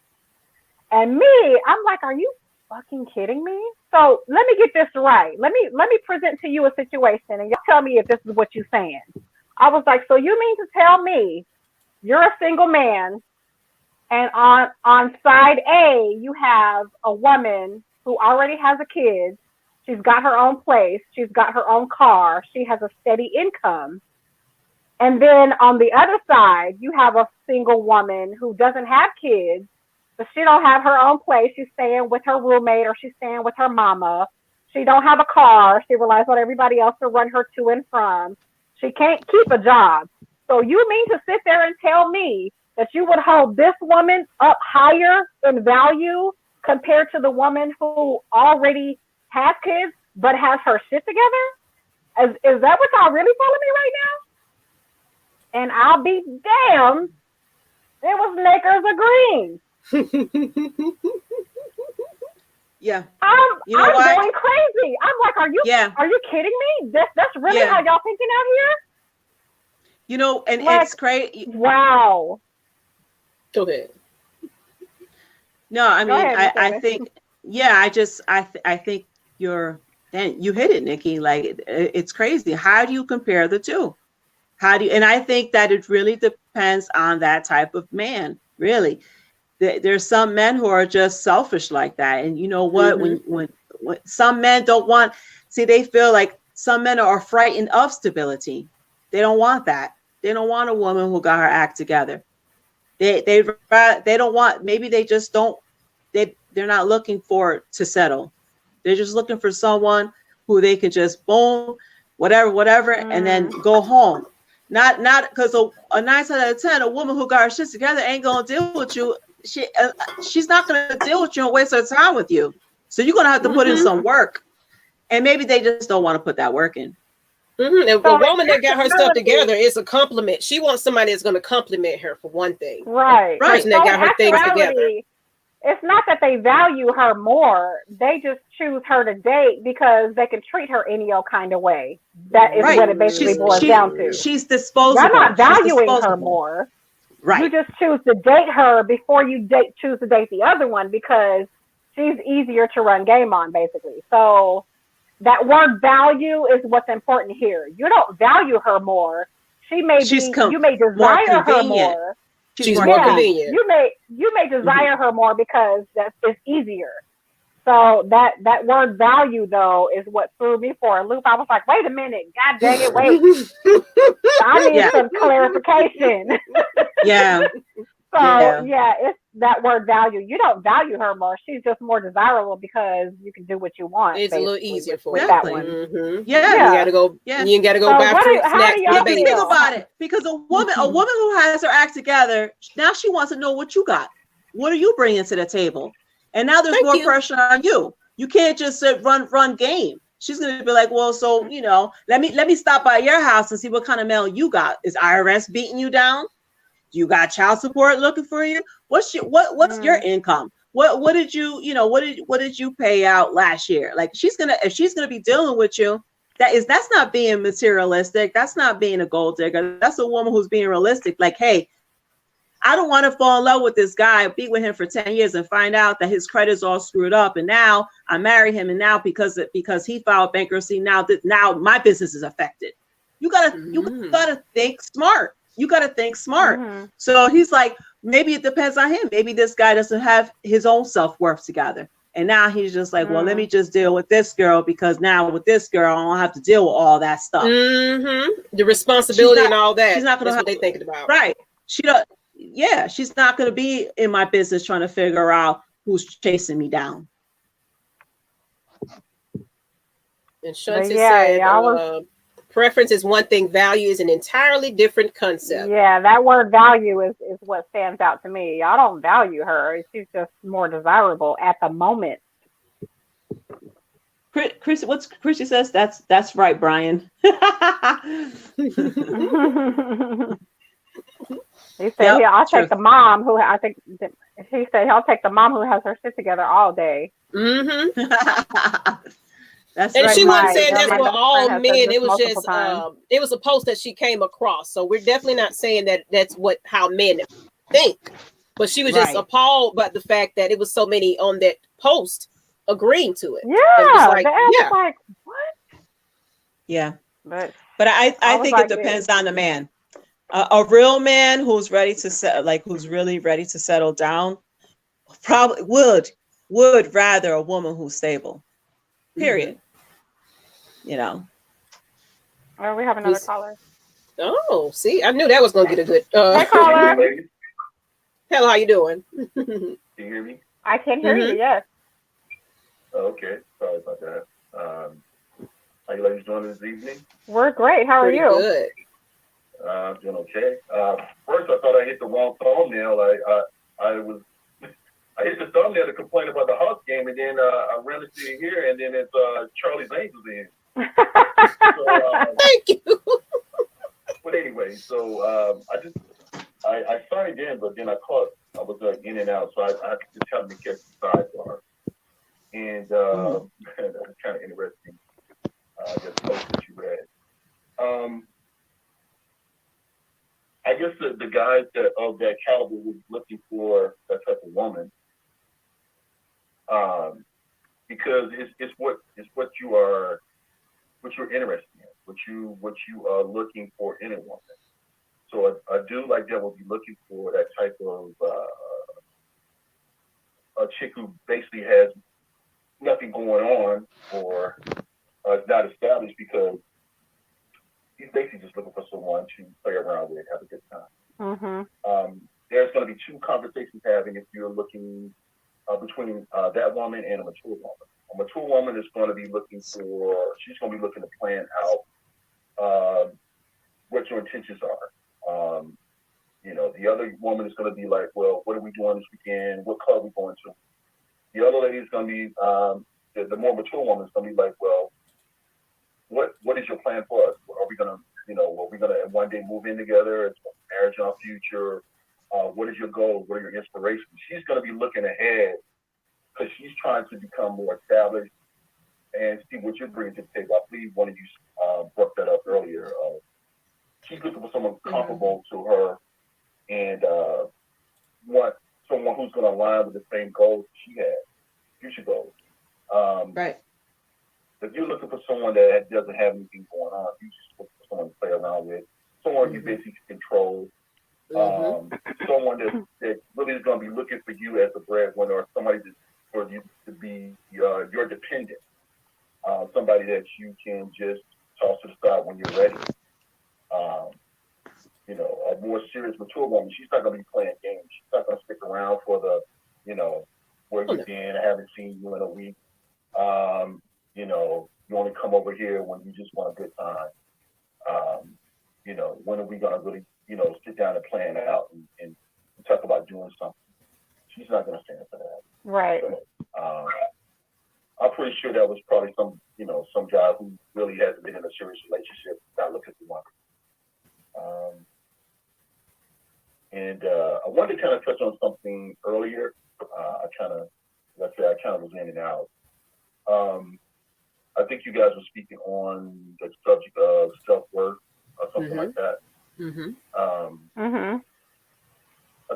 And me, I'm like, are you fucking kidding me? So let me get this right. Let me present to you a situation and y'all tell me if this is what you're saying. I was like, so you mean to tell me you're a single man and on side A, you have a woman who already has a kid. She's got her own place. She's got her own car. She has a steady income. And then on the other side, you have a single woman who doesn't have kids, but she don't have her own place. She's staying with her roommate or she's staying with her mama. She don't have a car. She relies on everybody else to run her to and from. She can't keep a job. So you mean to sit there and tell me that you would hold this woman up higher in value compared to the woman who already has kids but has her shit together? Is that what y'all really telling me right now? And I'll be damned, it was makers agreeing. Yeah. I'm going crazy. I'm like, are you kidding me? That's really how y'all thinking out here? You know, and like, it's crazy. Wow. Go ahead. No, I mean, I think, I think you hit it, Nikki. Like, it's crazy. How do you compare the two? And I think that it really depends on that type of man, really. There's some men who are just selfish like that. And you know what, when some men don't want, they feel like some men are frightened of stability. They don't want that. They don't want a woman who got her act together. They don't want, maybe they just don't, they're not looking to settle. They're just looking for someone who they can just boom, whatever, and then go home. Not because a 9 out of 10, a woman who got her shit together ain't gonna deal with you. She's not gonna deal with you and waste her time with you. So you're gonna have to put in some work. And maybe they just don't want to put that work in. A woman that got her stuff together is a compliment. She wants somebody that's going to compliment her for one thing. Right. Person that got her things together. It's not that they value her more. They just choose her to date because they can treat her any old kind of way. That is what it basically boils down to. She's disposable. You're not valuing her more. Right. You just choose to date her before you choose to date the other one because she's easier to run game on, basically. So that word value is what's important here. You don't value her more. You may desire her more. She's more convenient. You may desire her more because it's easier. So that word value though is what threw me for a loop. I was like, wait a minute, God dang it, wait. I need some clarification. Yeah. It's that word value. You don't value her more. She's just more desirable because you can do what you want. It's a little easier for that one. Yeah. You gotta go. Yeah. You gotta go buy fruit snacks. Think about it, because a woman who has her act together, now she wants to know what you got. What are you bringing to the table? And now there's more pressure on you. You can't just run game. She's gonna be like, well, so let me stop by your house and see what kind of mail you got. Is IRS beating you down? You got child support looking for you? What's your income? What did you pay out last year? Like if she's gonna be dealing with you, that's not being materialistic. That's not being a gold digger. That's a woman who's being realistic. Like, hey, I don't want to fall in love with this guy, be with him for 10 years and find out that his credit's all screwed up. And now I marry him. And now because he filed bankruptcy, now my business is affected. You gotta think smart. You got to think smart. So he's like, maybe it depends on him. Maybe this guy doesn't have his own self-worth together. And now he's just like, well, let me just deal with this girl because now with this girl, I don't have to deal with all that stuff. The responsibility and all that. She's not going to what they thinking about. Right. She's not going to be in my business trying to figure out who's chasing me down. And Shunta said, preference is one thing, value is an entirely different concept. Yeah, that word value is what stands out to me. I don't value her. She's just more desirable at the moment. Chrissy says? That's right, Brian. He said, I'll take the mom who I think He said he'll take the mom who has her shit together all day. Mm-hmm. That's And right. she wasn't Right. saying Yeah, that's my for best all friend has said men. this It was multiple just times. it was a post that she came across. So we're definitely not saying that that's how men think. But she was just Right. appalled by the fact that it was so many on that post agreeing to it. And Yeah. just like, The ad yeah. was like, what? Yeah. But I I was think like, it depends on the man. A real man who's ready to who's really ready to settle down, probably would rather a woman who's stable. Period. You know. oh, we have another caller. Oh, see, I knew that was gonna get a good. Hey, caller. Hello, how you doing? Can you hear me? I can hear you. Yes. Okay, sorry about that. How you ladies doing this evening? We're great. How are Pretty you? good. I'm doing okay. First, I thought I hit the wrong thumbnail. I hit the thumbnail to complain about the Hawks game, and then I ran into it here, and then it's Charlie's Angels in. So, Thank you. But anyway, so I signed in, but then I was in and out, so I had to just help me catch the sidebar. And that's kind of interesting. That post that you read. I guess the guys that of that caliber was looking for that type of woman, because it's what you're interested in, what you are looking for in a woman. So a dude like that will be looking for that type of a chick who basically has nothing going on or is not established, because he's basically just looking for someone to play around with, have a good time. Mm-hmm. There's going to be two conversations having if you're looking between that woman and a mature woman. A mature woman is going to be looking to plan out what your intentions are. The other woman is going to be like, well, what are we doing this weekend? What club are we going to? The other lady is going to be, the more mature woman is going to be like, well, what is your plan for us? Are we going to one day move in together? Is marriage in our future? What is your goal? What are your inspirations? She's going to be looking ahead because she's trying to become more established and see what you're bringing to the table. I believe one of you brought that up earlier. She's looking for someone comparable to her and want someone who's going to align with the same goals she has, future goals. Right. If you're looking for someone that doesn't have anything going on, you just look for someone to play around with, someone you basically control, someone that really is going to be looking for you as a breadwinner, or somebody for you to be your dependent, somebody that you can just toss to the side when you're ready. A more serious, mature woman, she's not going to be playing games. She's not going to stick around for the, where you've been, I haven't seen you in a week. You only come over here when you just want a good time. When are we going to really, sit down and plan it out and talk about doing something? She's not going to stand for that. Right. So, I'm pretty sure that was probably some guy who really hasn't been in a serious relationship, not looking for one. I wanted to kind of touch on something earlier. I kind of was in and out. I think you guys were speaking on the subject of self-worth or something like that. I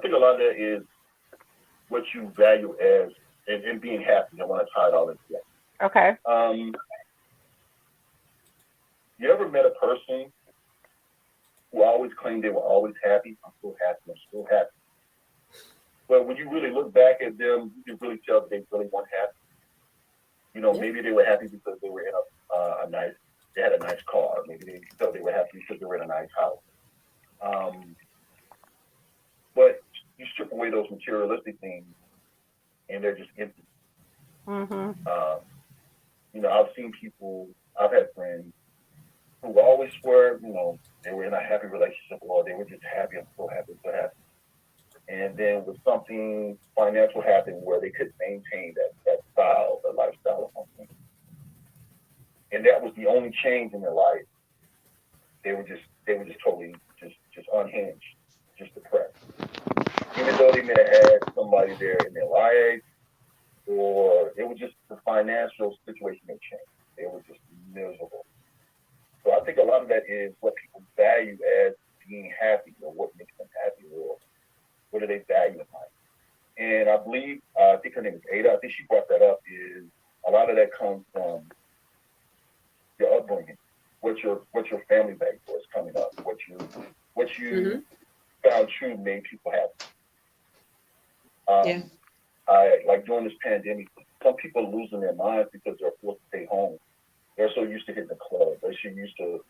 think a lot of that is what you value as and being happy. I want to tie it all into that. Okay. You ever met a person who always claimed they were always happy? I'm so happy. But when you really look back at them, you can really tell that they really weren't happy. Maybe they were happy because they were in they had a nice car. Maybe they felt they were happy because they were in a nice house. But you strip away those materialistic things, and they're just empty. I've seen people. I've had friends who always were, they were in a happy relationship, or they were just happy. I'm so happy. And then with something financial happened where they couldn't maintain that style, the lifestyle of something. And that was the only change in their life. They were just totally just unhinged, just depressed. even though they may have had somebody there in their life, or it was just the financial situation that changed. They were just miserable. So I think a lot of that is what people value as being happy, or what makes them happy, or what do they value in life. And I believe, I think her name is Ada, I think she brought that up, is a lot of that comes from your upbringing, what your family value was coming up, what you found true made people happy. I like during this pandemic, some people are losing their minds because they're forced to stay home. They're so used to hitting the club, they're so used to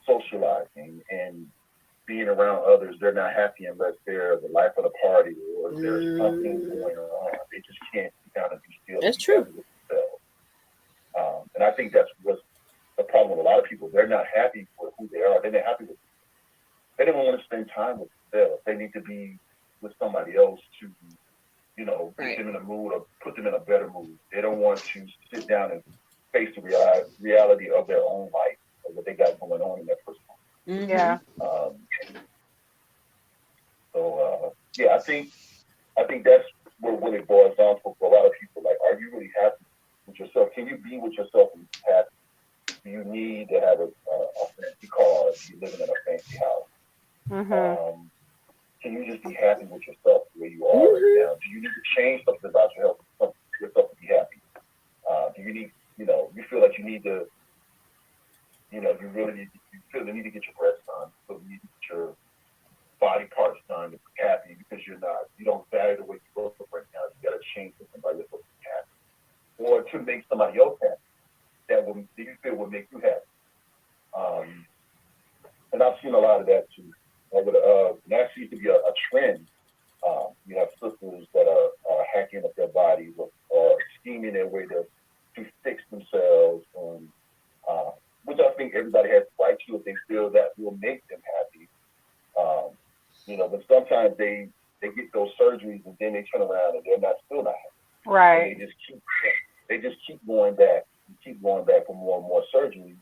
socializing and being around others. They're not happy unless they're the life of the party or there's something going on. They just can't sit down and be still. That's true. And I think that's what's the problem with a lot of people. They're not happy with who they are. They're not happy with. They don't want to spend time with themselves. They need to be with somebody else to, get them in a mood or put them in a better mood. They don't want to sit down and face the reality of their own life or what they got going on in their personal life. Yeah. I think that's what it boils down to for a lot of people. Like, are you really happy with yourself? Can you be with yourself and be happy? Do you need to have a fancy car? Do you living in a fancy house? Can you just be happy with yourself the way you are right now? Do you need to change something about yourself to be happy? Do you need, you feel like you need to, you feel the need to get your breasts done, so you need to get your body parts done to be happy because you don't value the way you look right now. You got to change something about yourself to be happy, or to make somebody else happy that you feel will make you happy. And I've seen a lot of that too. That seems to be a trend. You have sisters that are hacking up their bodies or scheming their way to fix themselves, and which I think everybody has the right to if they feel that will make them happy. But sometimes they get those surgeries and then they turn around and they're still not happy. Right. And they just keep going back for more and more surgeries,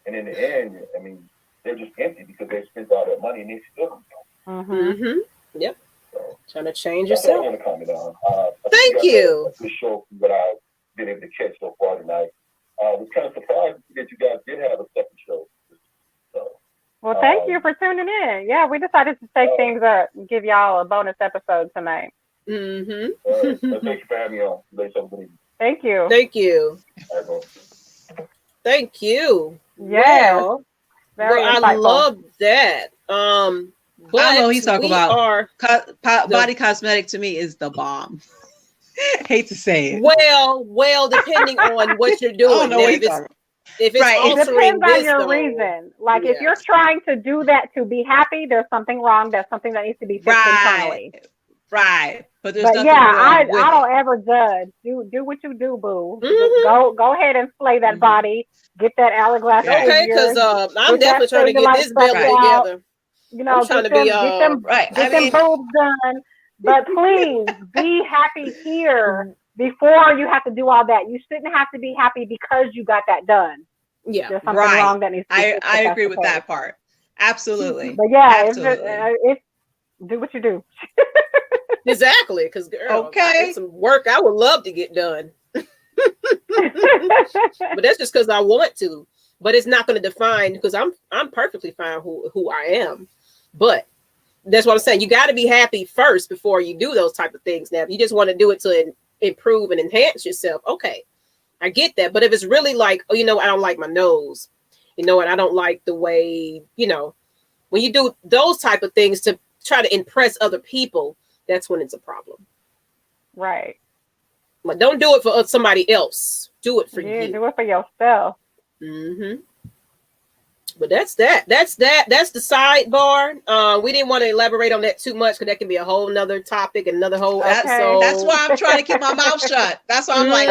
and in the end, I mean, they're just empty because they spent all that money and they still don't. Yep. So, trying to change that's yourself. what I want to comment on. Thank you. A good show from what I've been able to catch so far tonight. I was kind of surprised that you guys did have a second show. So, well, thank you for tuning in. Yeah, we decided to take things up and give y'all a bonus episode tonight. Thank you for having me on. Thank you. Thank you. Thank you. Yeah. I love that. But I know he's talking about body cosmetic. To me is the bomb. Hate to say it. Well, depending on what you're doing. If it's right, it depends on your reason. Like if you're trying to do that to be happy, there's something wrong. That's something that needs to be fixed internally. Right. But I don't ever judge. Do what you do, boo. Go ahead and slay that body. Get that hourglass. Okay, because I'm definitely trying to get this belly together. Get them boobs done. But please be happy here before you have to do all that. You shouldn't have to be happy because you got that done. Yeah, there's something wrong that needs to be fixed. I agree with that part. Absolutely. But yeah, it's do what you do. Exactly, because girl, some work I would love to get done. But that's just because I want to. But it's not going to define, because I'm perfectly fine who I am. But that's what I'm saying. You got to be happy first before you do those type of things. Now, if you just want to do it to improve and enhance yourself, okay, I get that. But if it's really like, I don't like my nose, and I don't like the way, when you do those type of things to try to impress other people, that's when it's a problem. Right. But don't do it for somebody else. Do it for you. Do it for yourself. But that's that. That's the sidebar. We didn't want to elaborate on that too much because that can be a whole nother topic, another whole episode. That's why I'm trying to keep my mouth shut. That's why I'm like,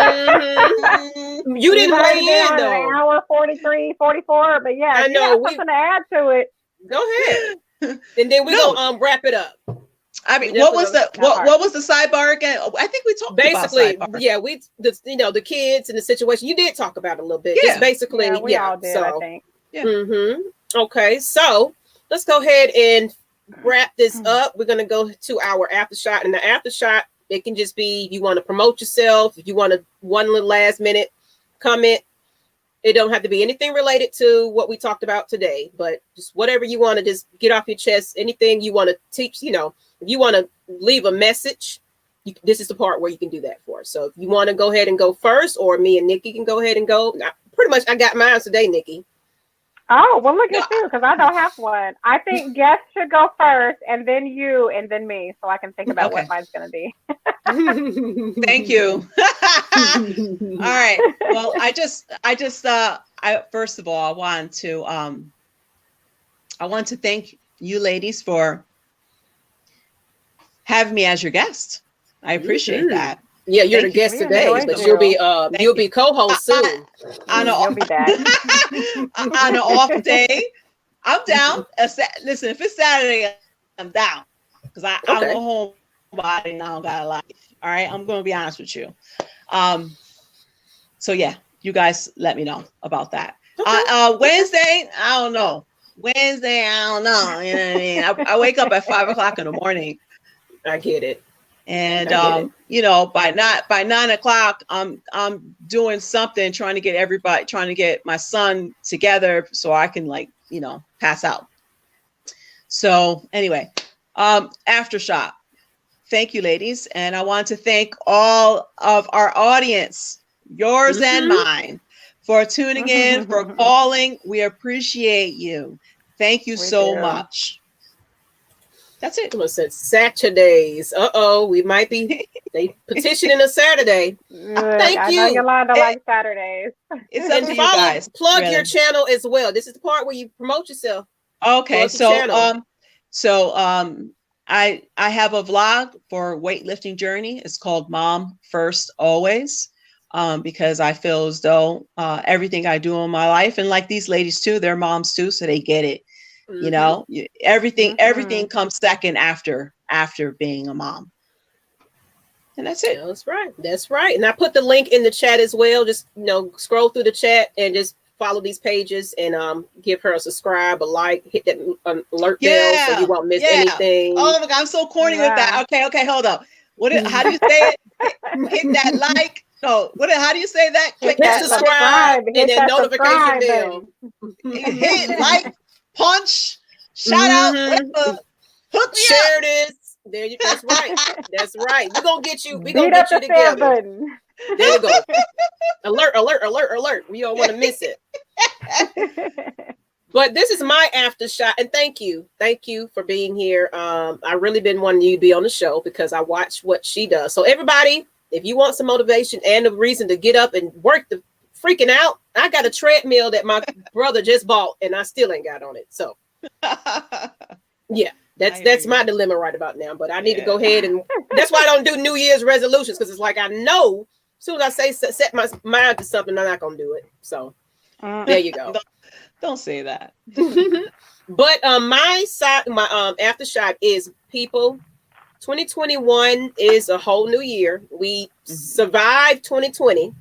you didn't weigh in though. An hour 43, 44, but yeah, I know something to add to it. Go ahead, and then we're gonna wrap it up. I mean, what was the sidebar again? I think we talked basically about yeah, the kids and the situation. You did talk about it a little bit. Just basically, we all did, I think. Yeah. Okay, so let's go ahead and wrap this up, we're gonna go to our after shot, and the after shot, it can just be if you want to promote yourself, if you want to one little last minute comment. It don't have to be anything related to what we talked about today, but just whatever you want to just get off your chest, anything you want to teach, if you want to leave a message, this is the part where you can do that for. So if you want to go ahead and go first, or me and Nikki can go ahead and go. Now, pretty much I got mine today, Nikki. Oh, well, look at you, because I don't have one. I think guests should go first, and then you, and then me, so I can think about what mine's going to be. Thank you. All right. Well, I first of all, I want to thank you ladies for having me as your guest. I appreciate that. Yeah, you're the guest today, but you'll be co-host soon. You'll be back. On an off day, I'm down. Listen, if it's Saturday, I'm down because I go home body and I don't got a life. All right, I'm going to be honest with you. So yeah, you guys let me know about that. Wednesday, I don't know. Wednesday, I don't know. You know what I mean? I wake up at 5 o'clock in the morning. I get it. And by 9 o'clock, I'm doing something, trying to get my son together so I can pass out. So anyway, Aftershock. Thank you, ladies. And I want to thank all of our audience, yours and mine, for tuning in, for calling. We appreciate you. Thank you so much. That's it. Listen, Saturdays. We might be petitioning a Saturday. Thank you. I know Yolanda likes Saturdays. It's up to you guys. Plug your channel as well. This is the part where you promote yourself. Okay, I have a vlog for weightlifting journey. It's called Mom First Always, because I feel as though everything I do in my life, and like these ladies too, they're moms too, so they get it. Everything comes second after being a mom. And that's it. That's right. And I put the link in the chat as well. Just scroll through the chat and just follow these pages and give her a subscribe, a like, hit that alert bell so you won't miss anything. Oh my God, I'm so corny with that. Okay, hold up. How do you say it? Hit that like. No, how do you say that? Click that subscribe and then notification bell. Hit like, punch, shout out, hook me share this. That's right. That's right. We're gonna get you. We're gonna get you together. There you go. Alert. We don't want to miss it. But this is my after shot, and thank you for being here. I really been wanting you to be on the show because I watch what she does. So everybody, if you want some motivation and a reason to get up and work the freaking out, I got a treadmill that my brother just bought, and I still ain't got on it. So yeah. That's my dilemma right about now, but I need to go ahead, and that's why I don't do New Year's resolutions, because it's like I know as soon as I set my mind to something, I'm not gonna do it. So there you go. Don't say that. But my after shot is, people, 2021 is a whole new year. We survived 2020.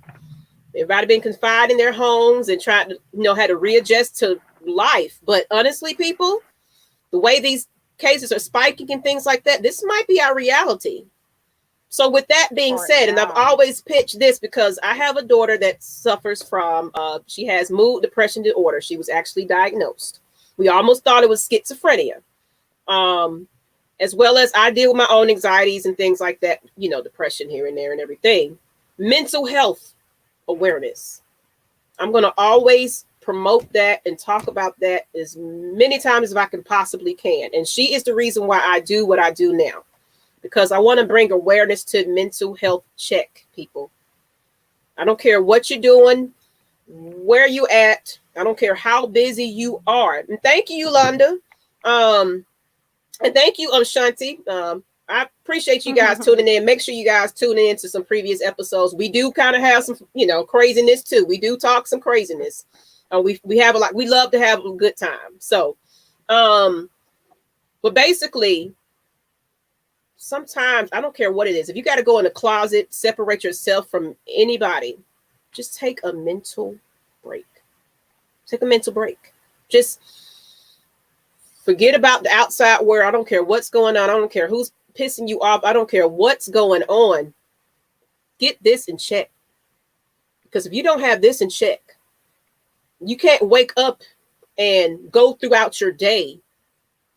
Everybody been confined in their homes and trying to how to readjust to life. But honestly, people, the way these cases are spiking and things like that, this might be our reality. So with that being said, and I've always pitched this because I have a daughter that suffers from, she has mood depression disorder. She was actually diagnosed. We almost thought it was schizophrenia. As well as I deal with my own anxieties and things like that, depression here and there and everything. Mental health awareness. I'm going to always promote that and talk about that as many times as I can possibly can. And she is the reason why I do what I do now, because I want to bring awareness to mental health check, people. I don't care what you're doing, where you at. I don't care how busy you are. And thank you, Yolanda. And thank you, Shanti. I appreciate you guys tuning in. Make sure you guys tune in to some previous episodes. We do kind of have some, craziness too. We do talk some craziness. We have we love to have a good time. So, but basically, sometimes I don't care what it is. If you got to go in a closet, separate yourself from anybody, just take a mental break. Take a mental break. Just Forget about the outside world. I don't care what's going on. I don't care who's pissing you off. I don't care what's going on. Get this in check. Because if you don't have this in check, you can't wake up and go throughout your day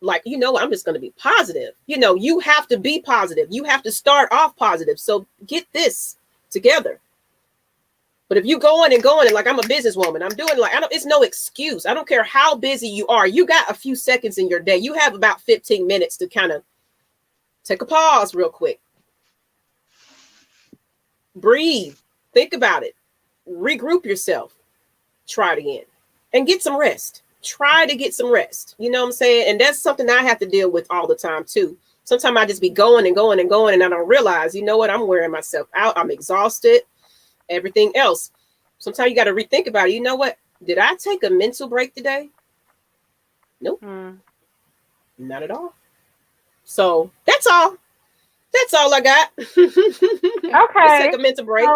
like, you know, I'm just going to be positive. You know, you have to be positive. You have to start off positive. So get this together. But if you going and like, I'm a businesswoman, I'm doing like, it's no excuse. I don't care how busy you are. You got a few seconds in your day. You have about 15 minutes to kind of take a pause real quick. Breathe. Think about it. Regroup yourself. Try it again. And get some rest. Try to get some rest. You know what I'm saying? And that's something I have to deal with all the time too. Sometimes I just be going and I don't realize, you know what? I'm wearing myself out. I'm exhausted. Everything else. Sometimes you got to rethink about it. You know what? Did I take a mental break today? Nope. Not at all. So that's all. That's all I got. Okay. Take a mental break.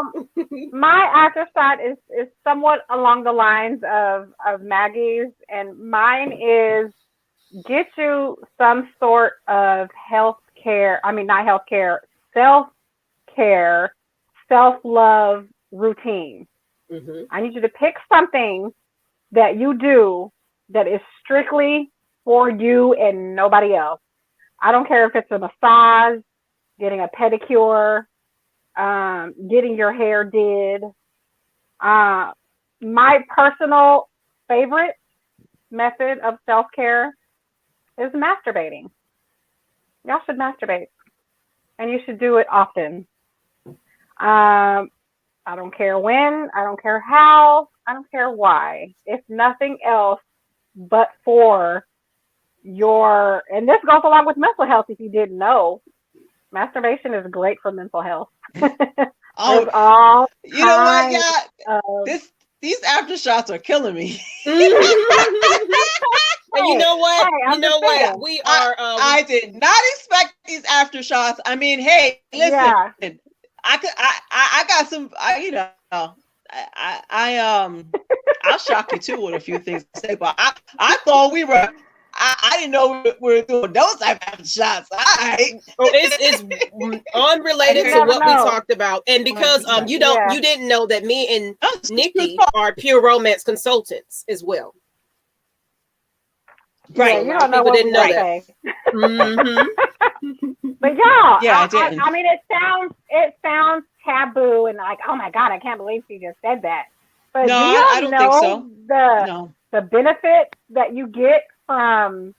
My afterthought is somewhat along the lines of Maggie's, and mine is get you some sort of self-care, self-love routine. I need you to pick something that you do that is strictly for you and nobody else. I don't care if it's a massage, getting a pedicure, getting your hair did. My personal favorite method of self-care is masturbating. Y'all should masturbate, and you should do it often. I don't care when, I don't care how, I don't care why. If nothing else but for your, and this goes along with mental health if you didn't know, masturbation is great for mental health. Oh, you know what? Yeah, these aftershocks are killing me. And you know what? We are. I did not expect these aftershocks. I mean, hey, listen. Yeah. I got some. I'll shock you too with a few things to say, but I thought we were. I didn't know we were doing those type of shots. All right. It's unrelated to what we talked about, and because you didn't know that me and Nikki are pure romance consultants as well. Right. Yeah, you don't know what didn't know that. But I didn't. I mean, it sounds taboo and like, oh my God, I can't believe she just said that. But no, I don't think so. The benefit that you get from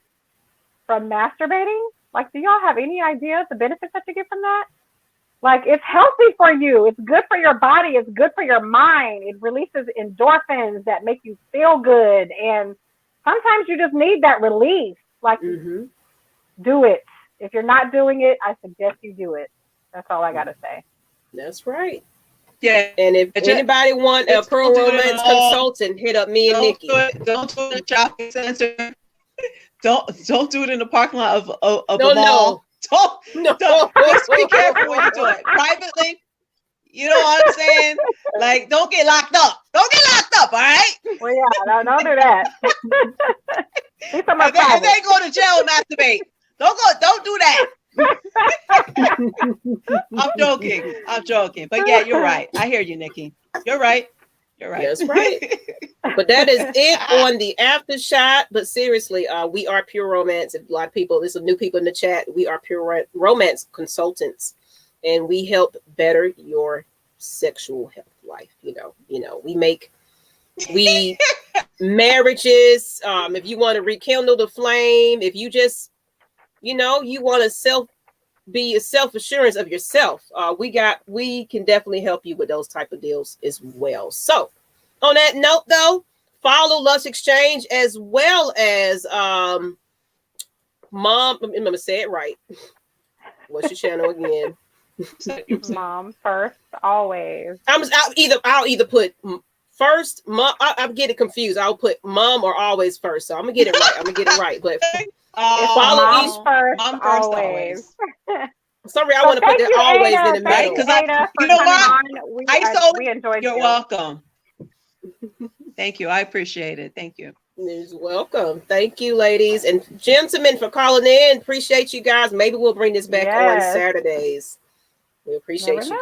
masturbating? Like, do y'all have any idea the benefits that you get from that? Like, it's healthy for you. It's good for your body. It's good for your mind. It releases endorphins that make you feel good. And sometimes you just need that release. Like, do it. If you're not doing it, I suggest you do it. That's all I got to say. That's right. Yeah. And if anybody want a pro romance consultant, hit up me and Nikki. Don't do it in the shopping center. Don't do it in the parking lot of a mall. Don't. Just be careful when you do it. Privately, you know what I'm saying? Like, don't get locked up. Don't get locked up, all right? Well, yeah, don't do that. If they go to jail and masturbate, don't do that. I'm joking. But yeah, you're right. I hear you, Nikki. You're right. That's right. But that is it on the after shot. But seriously, we are Pure Romance. If a lot of people, there's some new people in the chat. We are Pure Romance consultants, and we help better your sexual health life. You know, we marriages. If you want to rekindle the flame, if you just, you want to be a self-assurance of yourself. We can definitely help you with those type of deals as well. So on that note though, follow Lush Exchange as well as Mom. I'm gonna say it right. What's your channel again? Mom First Always. I'll either put first mom. I'm getting confused. I'll put Mom or Always first. So I'm gonna get it right. But follow Mom First Always. Sorry, I want to put that Always in the middle. Because you know what? We enjoyed You're welcome. Thank you. I appreciate it. Thank you. You're welcome. Thank you, ladies and gentlemen, for calling in. Appreciate you guys. Maybe we'll bring this back on Saturdays. We appreciate you guys.